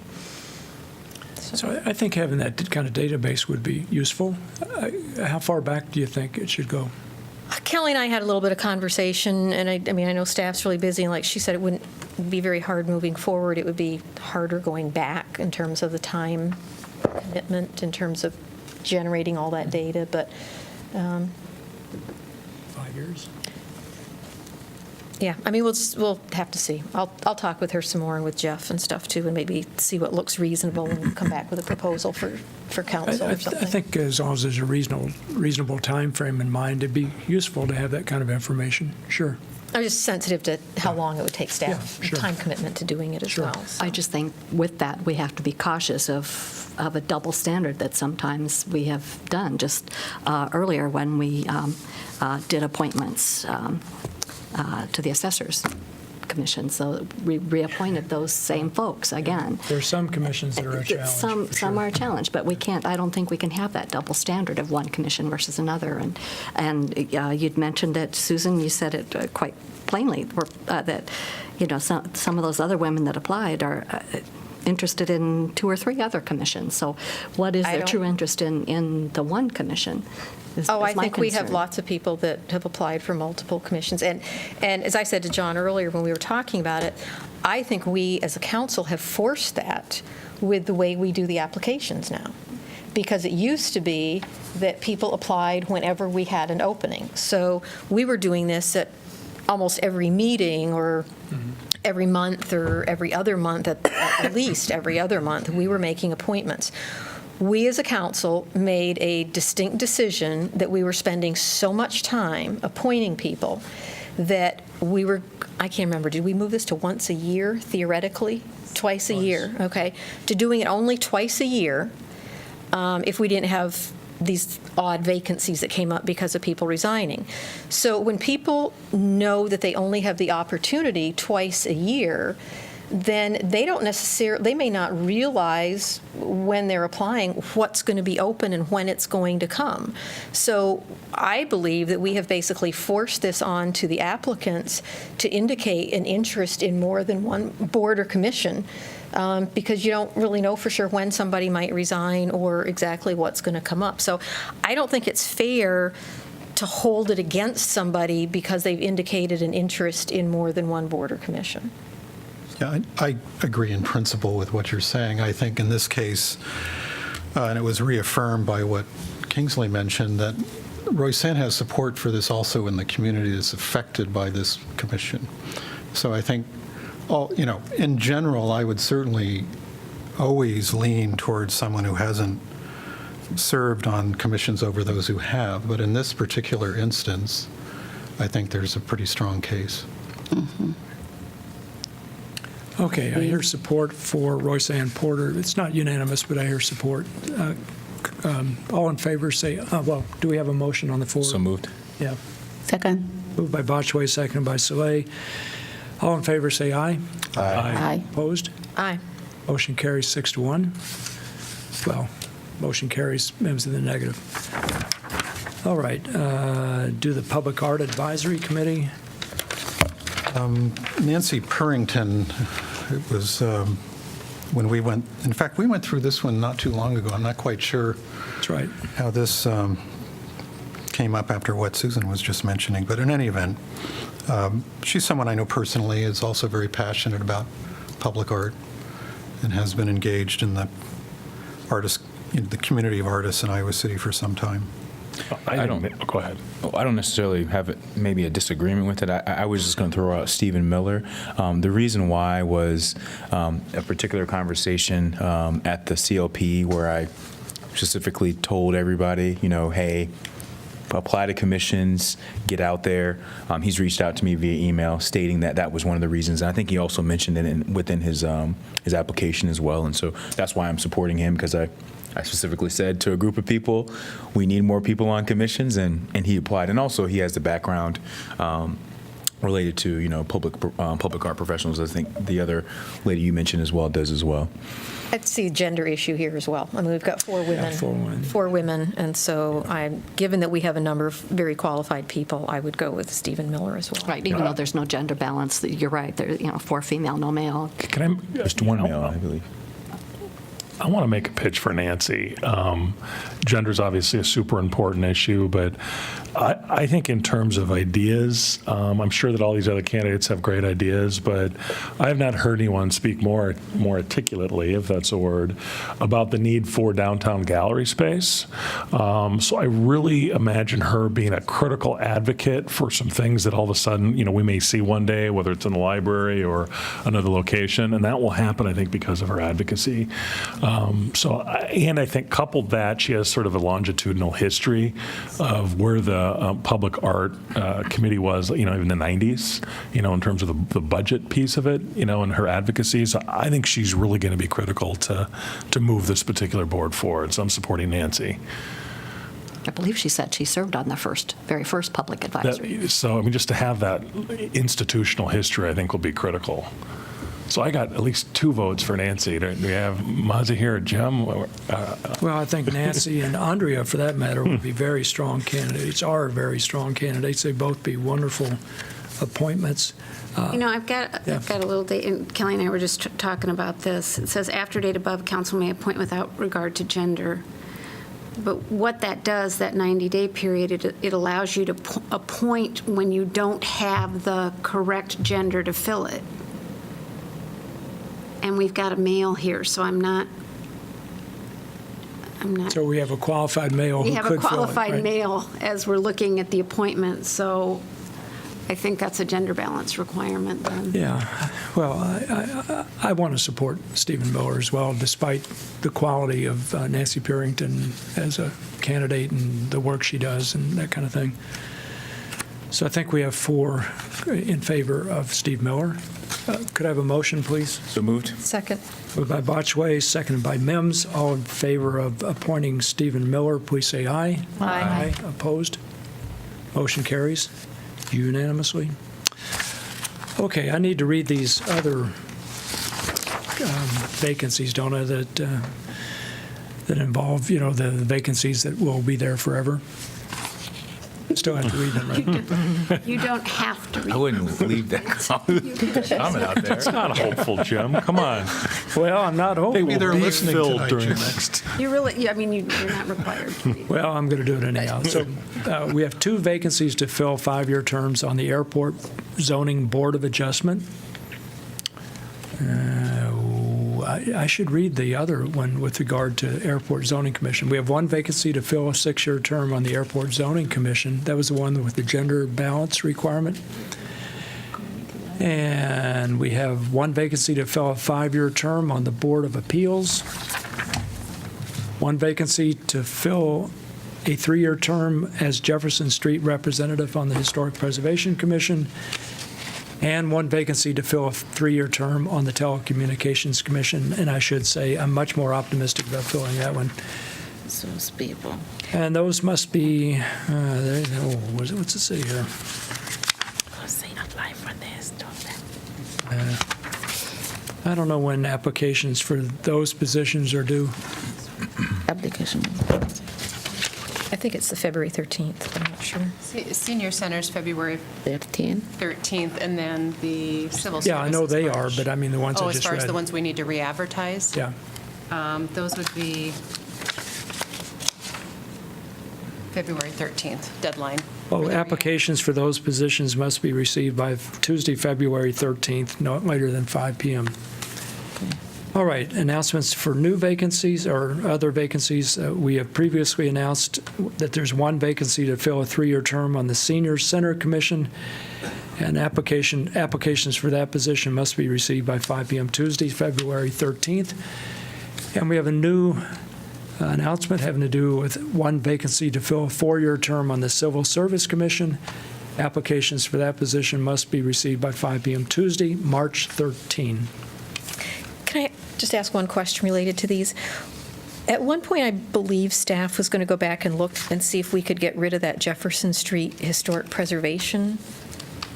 So I think having that kind of database would be useful. How far back do you think it should go? Kelly and I had a little bit of conversation, and I mean, I know staff's really busy, and like she said, it wouldn't be very hard moving forward. It would be harder going back in terms of the time commitment, in terms of generating all that data, but 5 years? Yeah, I mean, we'll have to see. I'll talk with her some more and with Jeff and stuff too, and maybe see what looks reasonable and come back with a proposal for council I or something. think as long as there's a reasonable time frame in mind, it'd be useful to have that kind of information. Sure. I'm just sensitive to how long it would take staff, Yeah, sure. time commitment to doing it as well. so. I just think with that, we have to be cautious of a double standard that sometimes we have done. Just earlier when we did appointments to the assessors commission, so we reappointed those same folks again. There are some commissions that are a challenge. Some are a challenge, but we can't. I don't think we can have that double standard of one commission versus another. And you'd mentioned it, Susan. You said it quite plainly that some of those other women that applied are interested in 2 or 3 other commissions. So, what is their true interest in the one commission? I think we have lots of people that have applied for multiple commissions. And as I said to John earlier when we were talking about it, I think we as a council have forced that with the way we do the applications now. Because it used to be that people applied whenever we had an opening. So we were doing this at almost every meeting or every month or every other month, at least every other month, we were making appointments. We as a council made a distinct decision that we were spending so much time appointing people that we were, I can't remember, did we move this to once a year, theoretically? Twice a year, okay. To doing it only twice a year if we didn't have these odd vacancies that came up because of people resigning. So when people know that they only have the opportunity twice a year, then they may not realize when they're applying what's going to be open and when it's going to come. So I believe that we have basically forced this on to the applicants to indicate an interest in more than one board or commission because you don't really know for sure when somebody might resign or exactly what's going to come up. So I don't think it's fair to hold it against somebody because they've indicated an interest in more than one board or commission. Yeah, I agree in principle with what you're saying. I think in this case, and it was reaffirmed by what Kingsley mentioned, that Roy-San has support for this also in the community that's affected by this commission. So I think, in general, I would certainly always lean towards someone who hasn't served on commissions over those who have. But in this particular instance, I think there's a pretty strong case. Mm-hmm. Okay, I hear support for Roy-San Porter. It's not unanimous, but I hear support. All in favor say, do we have a motion on the floor? So moved. Yeah. Second. Moved by Botchway, seconded by Soleil. All in favor say aye. Aye. Opposed? Aye. Motion carries 6-1. Well, motion carries, Mims in the negative. All right, do the Public Art Advisory Committee. Nancy Purrington, it was when we went through this one not too long ago. I'm not quite sure That's right. how this came up after what Susan was just mentioning. But in any event, she's someone I know personally, is also very passionate about public art and has been engaged in the community of artists in Iowa City for some time. Go ahead. I don't necessarily have maybe a disagreement with it. I was just going to throw out Stephen Miller. The reason why was a particular conversation at the CLP where I specifically told everybody, hey, apply to commissions, get out there. He's reached out to me via email stating that was one of the reasons. And I think he also mentioned it within his application as well. And so that's why I'm supporting him, because I specifically said to a group of people, we need more people on commissions, and he applied. And also he has the background related to, public art professionals. I think the other lady you mentioned as well does as well. I see a gender issue here as well. I mean, we've got 4 women. Yeah, 4 women, and so given that we have a number of very qualified people, I would go with Stephen Miller as well. Right, even though there's no gender balance, you're right. There, 4 female, no male. Just one male, I believe. I want to make a pitch for Nancy. Gender is obviously a super important issue, but I think in terms of ideas, I'm sure that all these other candidates have great ideas, but I have not heard anyone speak more articulately, if that's a word, about the need for downtown gallery space. So I really imagine her being a critical advocate for some things that all of a sudden, we may see one day, whether it's in the library or another location, and that will happen, I think, because of her advocacy. And I think coupled that, she has sort of a longitudinal history of where the public art committee was, even in the 90s, in terms of the budget piece of it, and her advocacy. So I think she's really going to be critical to move this particular board forward. So I'm supporting Nancy. I believe she said she served on the very first public advisory. Just to have that institutional history, I think, will be critical. So I got at least 2 votes for Nancy. Do we have Mazahir, Jim? Well, I think Nancy and Andrea, for that matter, would be very strong candidates, are very strong candidates. They'd both be wonderful appointments. I've got a little date, and Kelly and I were just talking about this. It says, after date above, council may appoint without regard to gender. But what that does, that 90-day period, it allows you to appoint when you don't have the correct gender to fill it. And we've got a male here, so I'm not. So we have a qualified male who could fill it. We have a qualified right? male as we're looking at the appointment, so I think that's a gender balance requirement then. Yeah, well, I want to support Stephen Miller as well, despite the quality of Nancy Purington as a candidate and the work she does and that kind of thing. So I think we have 4 in favor of Steve Miller. Could I have a motion, please? So moved. Second. Moved by Botchway, seconded by Mims. All in favor of appointing Stephen Miller, please say aye. Aye. Opposed? Motion carries unanimously. Okay, I need to read these other vacancies, don't I, that involve, the vacancies that will be there forever. Still have to read them, right? You don't have to read. I wouldn't leave that comment out there. It's not hopeful, Jim. Come on. Well, I'm not hopeful. Maybe they're listening Filled tonight, during Jim. next. You really, you're not required to read. Well, I'm going to do it anyhow. So we have 2 vacancies to fill 5-year terms on the Airport Zoning Board of Adjustment. I should read the other one with regard to Airport Zoning Commission. We have 1 vacancy to fill a 6-year term on the Airport Zoning Commission. That was the one with the gender balance requirement. And we have 1 vacancy to fill a 5-year term on the Board of Appeals. 1 vacancy to fill a 3-year term as Jefferson Street representative on the Historic Preservation Commission. And 1 vacancy to fill a 3-year term on the Telecommunications Commission. And I should say, I'm much more optimistic about filling that one. Those people. And those must be, what's it say here? Say apply for this, I don't know when applications for those positions are due. Application. I think it's the February 13th, I'm not sure. Senior Center's February 13th, and then the civil service. Yeah, I know is they March. are, but I mean the ones I Oh, as just far as read. the ones we need to re-advertise? Yeah. Those would be February 13th, deadline. Oh, applications for those positions must be received by Tuesday, February 13th, not later than 5 p.m. All right, announcements for new vacancies or other vacancies. We have previously announced that there's 1 vacancy to fill a 3-year term on the Senior Center Commission, and applications for that position must be received by 5 p.m. Tuesday, February 13th. And we have a new announcement having to do with 1 vacancy to fill a 4-year term on the Civil Service Commission. Applications for that position must be received by 5 p.m. Tuesday, March 13. Can I just ask one question related to these? At one point, I believe staff was going to go back and look and see if we could get rid of that Jefferson Street Historic Preservation,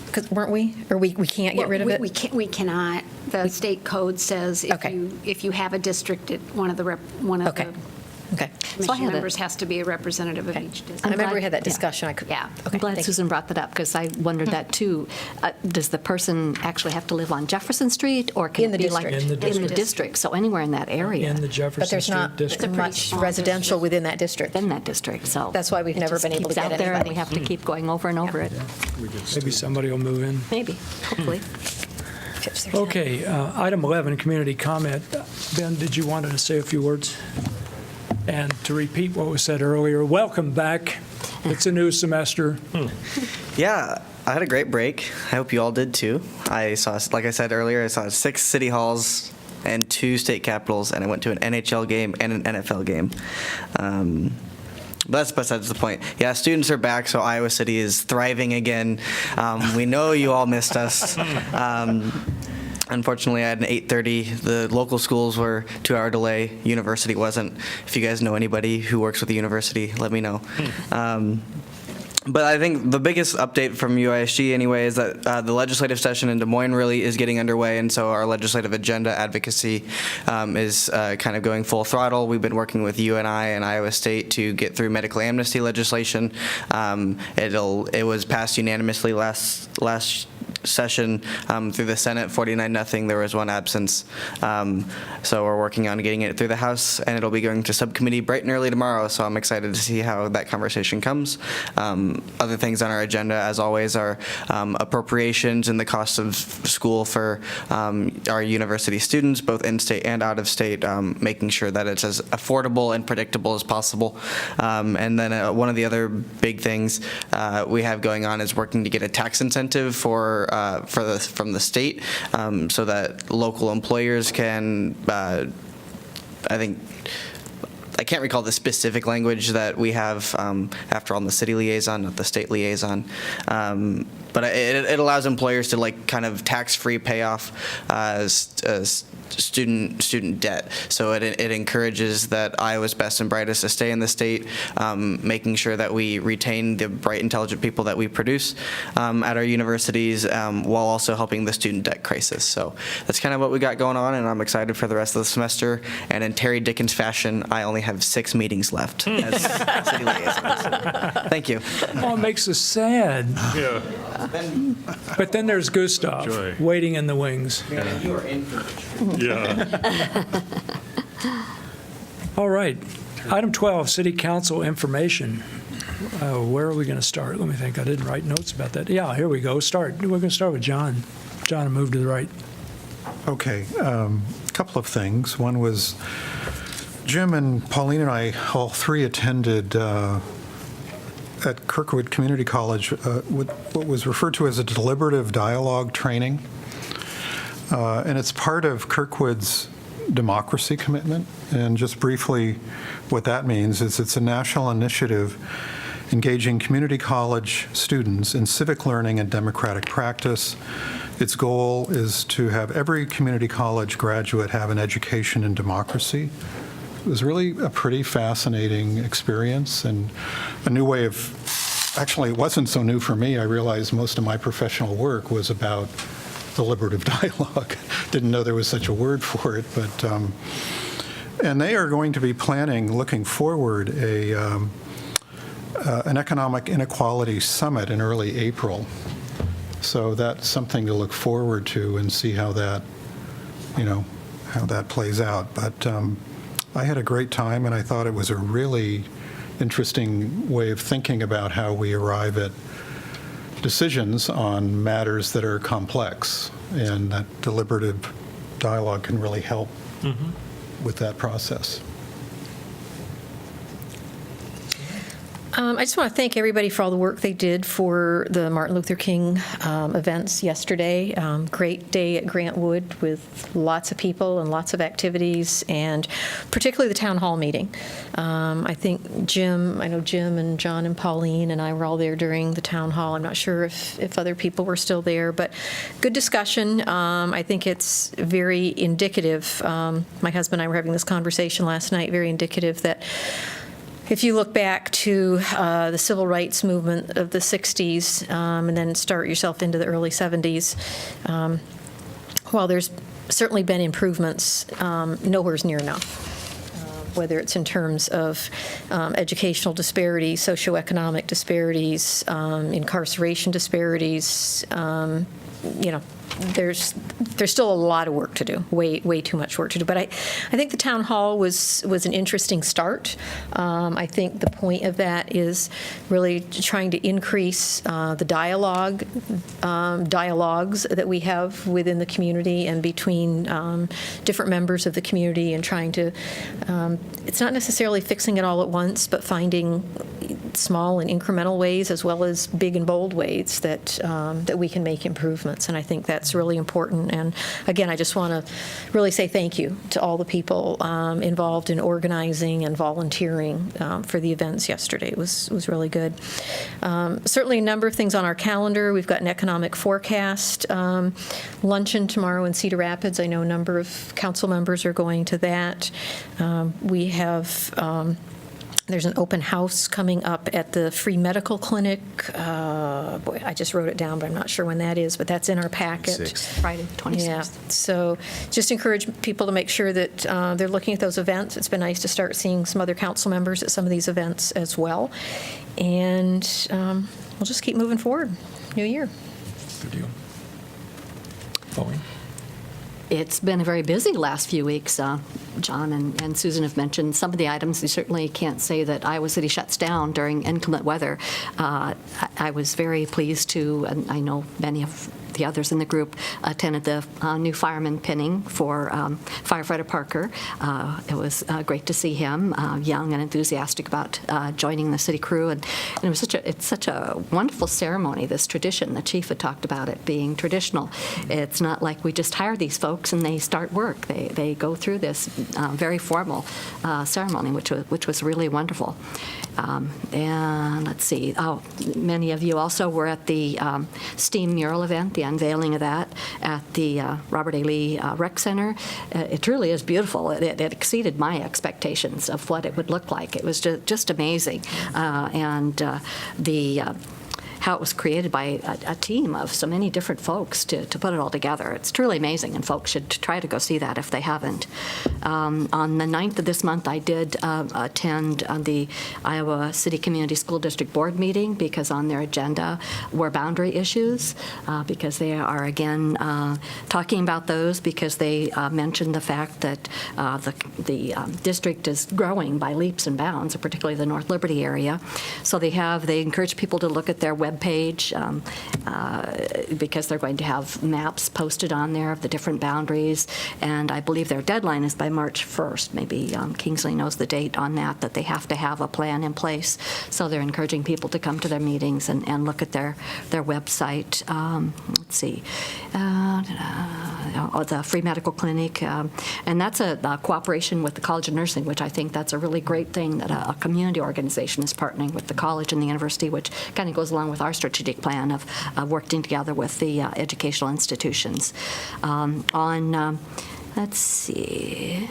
because weren't we? Or we can't get rid of it? We cannot. The state code says if you have a district, one of the Okay. Commission members has to be a representative of each district. I remember we had that yeah. discussion. I could, Yeah, Okay, I'm glad thank you. Susan brought that up, because I wondered that too. Does the person actually have to live on Jefferson Street, or can In it the be like district. in the district? So anywhere in that area. In the Jefferson But there's Street not District. much residential within that district. In that district, so. That's why we've it never just been able to keeps get out there, and we anybody. have to keep going over and over it. Maybe somebody will move in. Maybe, hopefully. Okay, item 11, community comment. Ben, did you want to say a few words? And to repeat what was said earlier, welcome back. It's a new semester. Yeah, I had a great break. I hope you all did too. I saw, like I said earlier, I saw 6 city halls and 2 state capitals, and I went to an NHL game and an NFL game. But that's besides the point. Yeah, students are back, so Iowa City is thriving again. We know you all missed us. Unfortunately, I had an 8:30. The local schools were 2-hour delay. University wasn't. If you guys know anybody who works with the university, let me know. But I think the biggest update from UISG anyway is that the legislative session in Des Moines really is getting underway, and so our legislative agenda advocacy is kind of going full throttle. We've been working with UNI and Iowa State to get through medical amnesty legislation. It was passed unanimously last session through the Senate, 49-0. There was 1 absence. So we're working on getting it through the House, and it'll be going to subcommittee bright and early tomorrow, so I'm excited to see how that conversation comes. Other things on our agenda, as always, are appropriations and the cost of school for our university students, both in-state and out-of-state, making sure that it's as affordable and predictable as possible. And then one of the other big things we have going on is working to get a tax incentive from the state, so that local employers can, I can't recall the specific language that we have, after all, in the city liaison, not the state liaison. But it allows employers to kind of tax-free pay off student debt. So it encourages that Iowa's best and brightest to stay in the state, making sure that we retain the bright, intelligent people that we produce at our universities, while also helping the student debt crisis. So that's kind of what we got going on, and I'm excited for the rest of the semester. And in Terry Dickens fashion, I only have 6 meetings left as city liaison. Thank you. Oh, it makes us sad. Yeah. But then there's Gustav Joy. waiting in the wings. You are in for Yeah. All right. Item 12, city council information. Where are we going to start? Let me think. I didn't write notes about that. Yeah, here we go. We're going to start with John. John, move to the right. Okay, a couple of things. One was Jim and Pauline and I all 3 attended at Kirkwood Community College what was referred to as a deliberative dialogue training. And it's part of Kirkwood's democracy commitment. And just briefly, what that means is it's a national initiative engaging community college students in civic learning and democratic practice. Its goal is to have every community college graduate have an education in democracy. It was really a pretty fascinating experience and a new way of, actually it wasn't so new for me. I realized most of my professional work was about deliberative dialogue. Didn't know there was such a word for it, but, and they are going to be planning, looking forward, an economic inequality summit in early April. So that's something to look forward to and see how that, how that plays out. But I had a great time, and I thought it was a really interesting way of thinking about how we arrive at decisions on matters that are complex, and that deliberative dialogue can really help with that process. I just want to thank everybody for all the work they did for the Martin Luther King events yesterday. Great day at Grant Wood with lots of people and lots of activities, and particularly the town hall meeting. I think I know Jim and John and Pauline and I were all there during the town hall. I'm not sure if other people were still there, but good discussion. I think it's very indicative. My husband and I were having this conversation last night, very indicative that if you look back to the civil rights movement of the 60s and then start yourself into the early 70s, while there's certainly been improvements, nowhere's near enough. whether it's in terms of educational disparities, socioeconomic disparities, incarceration disparities. There's still a lot of work to do, way too much work to do. But I think the town hall was an interesting start. I think the point of that is really trying to increase the dialogues that we have within the community and between different members of the community, and trying to, it's not necessarily fixing it all at once, but finding small and incremental ways as well as big and bold ways that we can make improvements. And I think that's really important. And again, I just want to really say thank you to all the people involved in organizing and volunteering for the events yesterday. It was really good. Certainly a number of things on our calendar. We've got an economic forecast luncheon tomorrow in Cedar Rapids. I know a number of council members are going to that. We have there's an open house coming up at the free medical clinic. Boy, I just wrote it down, but I'm not sure when that is, but that's in our packet. Friday, the 26th. Yeah, so just encourage people to make sure that they're looking at those events. It's been nice to start seeing some other council members at some of these events as well. And we'll just keep moving forward. New year. Good deal. Pauline? It's been a very busy last few weeks. John and Susan have mentioned some of the items. We certainly can't say that Iowa City shuts down during inclement weather. I was very pleased to, and I know many of the others in the group attended the new fireman pinning for firefighter Parker. It was great to see him, young and enthusiastic about joining the city crew, and it was such a wonderful ceremony. This tradition, the chief had talked about it being traditional. It's not like we just hire these folks and they start work. They go through this very formal ceremony, which was really wonderful. And let's see. Oh, many of you also were at the STEAM mural event, the unveiling of that at the Robert A. Lee Rec Center. It truly is beautiful. It exceeded my expectations of what it would look like. It was just amazing. And how it was created by a team of so many different folks to put it all together. It's truly amazing, and folks should try to go see that if they haven't. On the 9th of this month, I did attend the Iowa City Community School District Board meeting, because on their agenda were boundary issues, because they are, again, talking about those, because they mentioned the fact that the district is growing by leaps and bounds, particularly the North Liberty area. So they encourage people to look at their web page, because they're going to have maps posted on there of the different boundaries, and I believe their deadline is by March 1st. Maybe Kingsley knows the date on that they have to have a plan in place. So they're encouraging people to come to their meetings and look at their website. Let's see. The free medical clinic, and that's a cooperation with the College of Nursing, which I think that's a really great thing, that a community organization is partnering with the college and the university, which kind of goes along with our strategic plan of working together with the educational institutions. Let's see,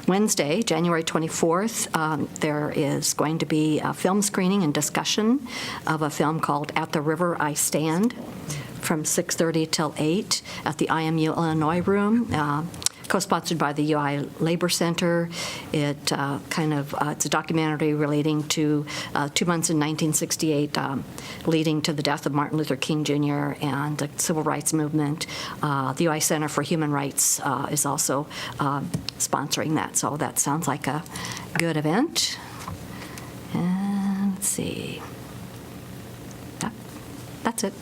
Wednesday, January 24th, there is going to be a film screening and discussion of a film called At the River I Stand, from 6:30 till 8 at the IMU Illinois room, co-sponsored by the UI Labor Center. It's a documentary relating to 2 months in 1968, leading to the death of Martin Luther King Jr. and the Civil Rights Movement. The UI Center for Human Rights is also sponsoring that, so that sounds like a good event. And let's see. That's it.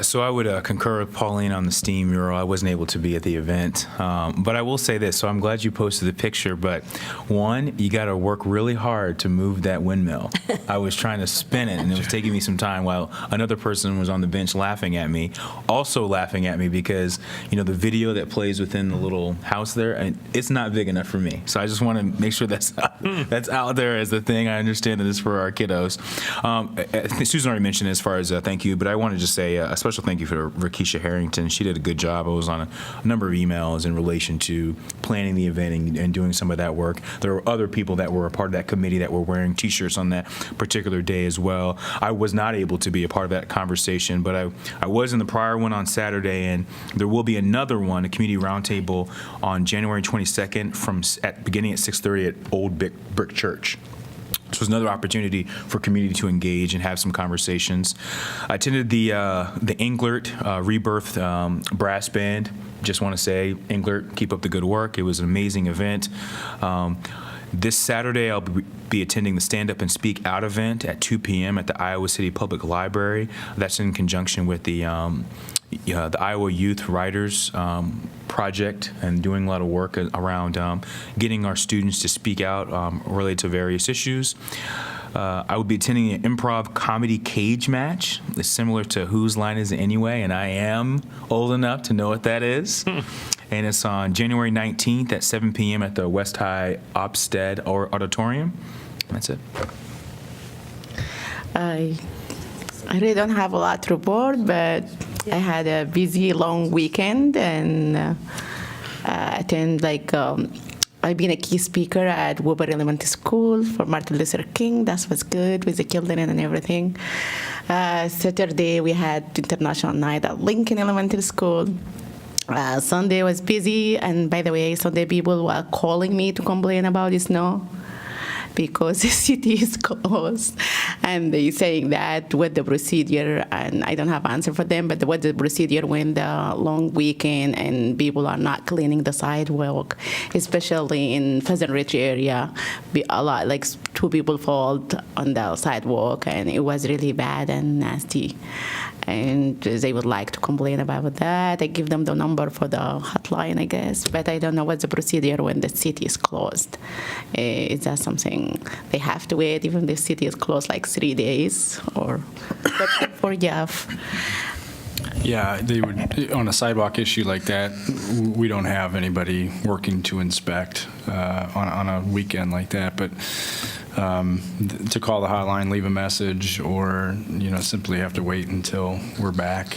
So I would concur with Pauline on the STEAM mural. I wasn't able to be at the event, but I will say this. So I'm glad you posted the picture, but one, you got to work really hard to move that windmill. I was trying to spin it, and it was taking me some time while another person was on the bench laughing at me, also laughing at me because, the video that plays within the little house there, and it's not big enough for me. So I just want to make sure that's out there as the thing. I understand that it's for our kiddos. Susan already mentioned as far as thank you, but I want to just say a special thank you for Rakisha Harrington. She did a good job. I was on a number of emails in relation to planning the event and doing some of that work. There were other people that were a part of that committee that were wearing T-shirts on that particular day as well. I was not able to be a part of that conversation, but I was in the prior one on Saturday, and there will be another one, a community roundtable, on January 22nd beginning at 6:30 at Old Brick Church. So it was another opportunity for community to engage and have some conversations. I attended the Englert Rebirth Brass Band. Just want to say, Englert, keep up the good work. It was an amazing event. This Saturday, I'll be attending the Stand Up and Speak Out event at 2 p.m. at the Iowa City Public Library. That's in conjunction with the Iowa Youth Writers Project, and doing a lot of work around getting our students to speak out related to various issues. I will be attending an improv comedy cage match. It's similar to Whose Line Is It Anyway? And I am old enough to know what that is. And it's on January 19th at 7 p.m. at the West High Opstead Auditorium. That's it. I really don't have a lot to report, but I had a busy, long weekend, and I've been a key speaker at Woburn Elementary School for Martin Luther King. That was good with the children and everything. Saturday, we had International Night at Lincoln Elementary School. Sunday was busy, and by the way, Sunday people were calling me to complain about the snow because the city is closed, and they saying that what the procedure, and I don't have an answer for them, but what the procedure when the long weekend and people are not cleaning the sidewalk, especially in Pheasant Ridge area, a lot, like 2 people fall on the sidewalk, and it was really bad and nasty. And they would like to complain about that. I give them the number for the hotline, I guess, but I don't know what's the procedure when the city is closed. Is that something they have to wait even if the city is closed like 3 days, or for Jeff? Yeah, they would, on a sidewalk issue like that, we don't have anybody working to inspect on a weekend like that, but to call the hotline, leave a message, or, simply have to wait until we're back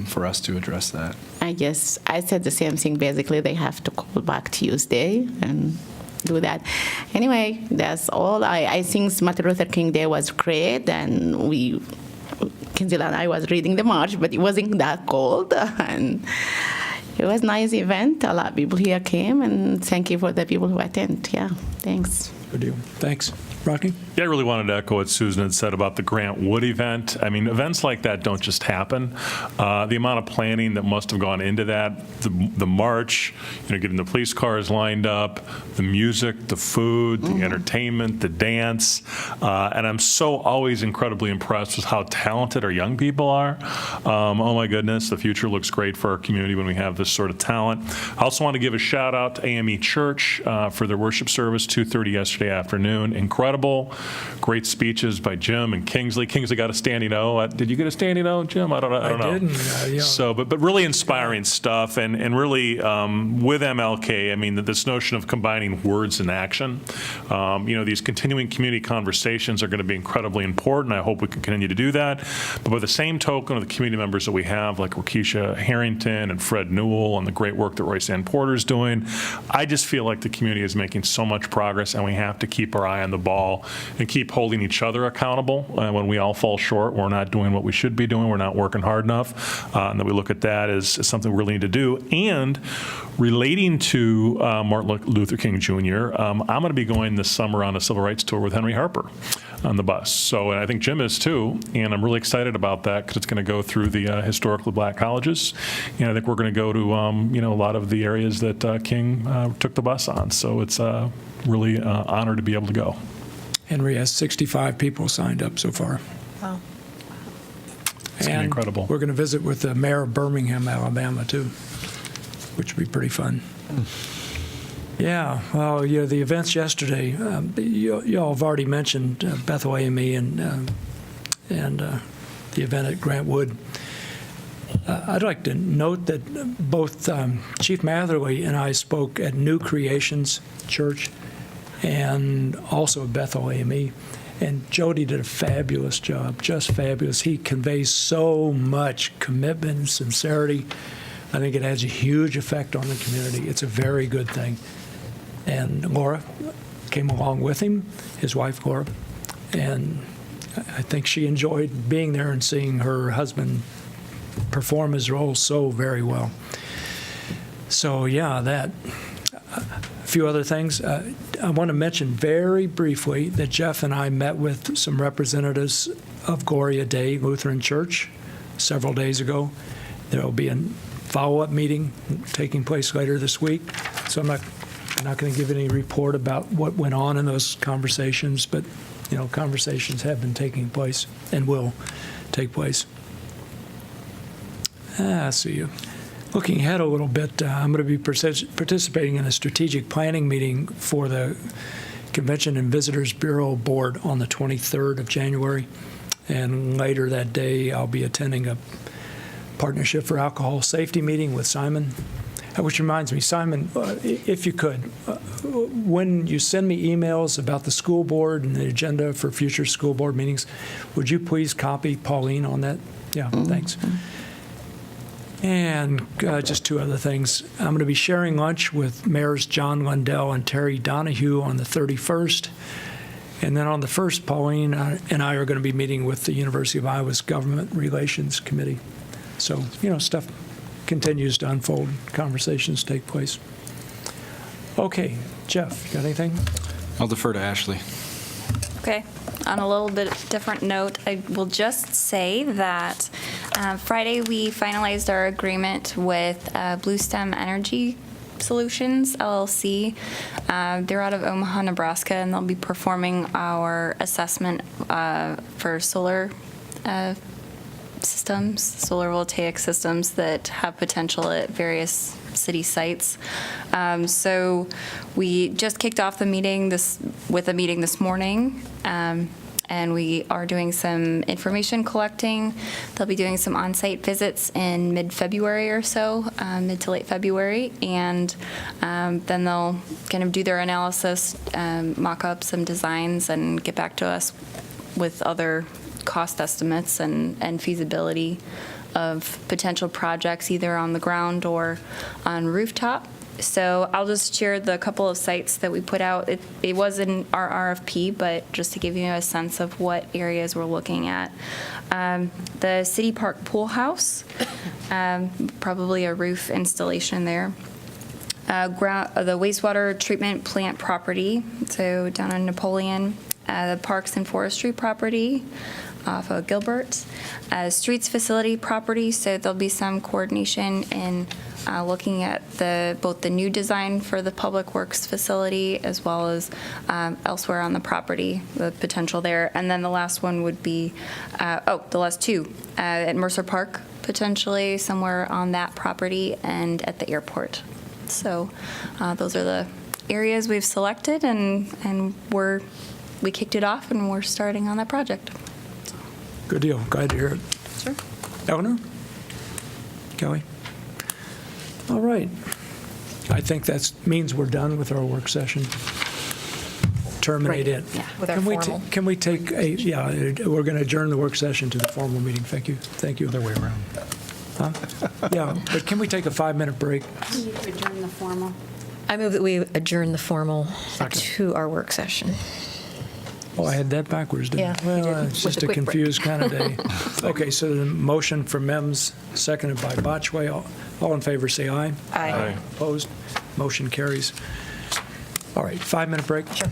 for us to address that. I guess I said the same thing. Basically, they have to call back Tuesday and do that. Anyway, that's all. I think Martin Luther King Day was great, and Kinsey and I was reading the march, but it wasn't that cold, and it was a nice event. A lot of people here came, and thank you for the people who attend. Yeah, thanks. Good deal. Thanks. Rocky? Yeah, I really wanted to echo what Susan had said about the Grant Wood event. I mean, events like that don't just happen. The amount of planning that must have gone into that, the march, getting the police cars lined up, the music, the food, the entertainment, the dance, and I'm so always incredibly impressed with how talented our young people are. Oh my goodness, the future looks great for our community when we have this sort of talent. I also want to give a shout out to AME Church for their worship service, 2:30 yesterday afternoon. Incredible. Great speeches by Jim and Kingsley. Kingsley got a standing O. Did you get a standing O, Jim? I don't know. I didn't. Yeah. So, but really inspiring stuff, and really with MLK, I mean, this notion of combining words and action. These continuing community conversations are going to be incredibly important. I hope we can continue to do that. But by the same token of the community members that we have, like Rakisha Harrington and Fred Newell, and the great work that Royce Ann Porter is doing, I just feel like the community is making so much progress, and we have to keep our eye on the ball and keep holding each other accountable. When we all fall short, we're not doing what we should be doing, we're not working hard enough, and that we look at that as something we really need to do. And relating to Martin Luther King Jr., I'm going to be going this summer on a civil rights tour with Henry Harper on the bus. So I think Jim is too, and I'm really excited about that because it's going to go through the historically black colleges, and I think we're going to go to a lot of the areas that King took the bus on. So it's really an honor to be able to go. Henry has 65 people signed up so far. Wow. It's and incredible. We're going to visit with the mayor of Birmingham, Alabama, too, which will be pretty fun. Yeah, well, the events yesterday, you all have already mentioned Bethel AME and the event at Grant Wood. I'd like to note that both Chief Matherly and I spoke at New Creations Church and also Bethel AME. And Jody did a fabulous job, just fabulous. He conveys so much commitment and sincerity. I think it has a huge effect on the community. It's a very good thing. And Laura came along with him, his wife Laura, and I think she enjoyed being there and seeing her husband perform his role so very well. So yeah, that. A few other things. I want to mention very briefly that Jeff and I met with some representatives of Gloria Day Lutheran Church several days ago. There will be a follow-up meeting taking place later this week. So I'm not going to give any report about what went on in those conversations, but conversations have been taking place and will take place. I see you. Looking ahead a little bit, I'm going to be participating in a strategic planning meeting for the Convention and Visitors Bureau Board on the 23rd of January. And later that day, I'll be attending a Partnership for Alcohol Safety meeting with Simon. Which reminds me, Simon, if you could, when you send me emails about the school board and the agenda for future school board meetings, would you please copy Pauline on that? Yeah, thanks. And just two other things. I'm going to be sharing lunch with Mayors John Lundell and Terry Donahue on the 31st. And then on the 1st, Pauline and I are going to be meeting with the University of Iowa's Government Relations Committee. So, stuff continues to unfold. Conversations take place. Okay, Jeff, you got anything? I'll defer to Ashley. Okay. On a little bit different note, I will just say that Friday we finalized our agreement with Bluestem Energy Solutions, LLC. They're out of Omaha, Nebraska, and they'll be performing our assessment for solar systems, solar voltaic systems that have potential at various city sites. So we just kicked off the meeting with a meeting this morning, and we are doing some information collecting. They'll be doing some on-site visits in mid-February or so, mid to late February, and then they'll kind of do their analysis, mock up some designs, and get back to us with other cost estimates and feasibility of potential projects either on the ground or on rooftop. So I'll just share the couple of sites that we put out. It was in our RFP, but just to give you a sense of what areas we're looking at. The City Park Pool House, probably a roof installation there. The wastewater treatment plant property, so down on Napoleon. The Parks and Forestry property off of Gilbert. Streets facility property, so there'll be some coordination in looking at both the new design for the Public Works facility as well as elsewhere on the property, the potential there. And then the last one would be, the last two, at Mercer Park, potentially somewhere on that property, and at the airport. So those are the areas we've selected, and we kicked it off, and we're starting on that project. Good deal. Glad to hear it. Sure. Eleanor? Kelly? All right. I think that means we're done with our work session. Terminate it. Yeah, with our formal. Can we take we're going to adjourn the work session to the formal meeting. Thank you. Thank you. Other way around. Huh? Yeah, but can we take a 5-minute break? We need to adjourn the formal. I move that we adjourn the formal to our work session. Oh, I had that backwards, didn't I? Yeah, you Well, did. it's With just a a quick break. confused kind of day. Okay, so the motion for MEMS, seconded by Botchway. All in favor, say aye. Aye. Opposed? Motion carries. All right, 5-minute break? Sure.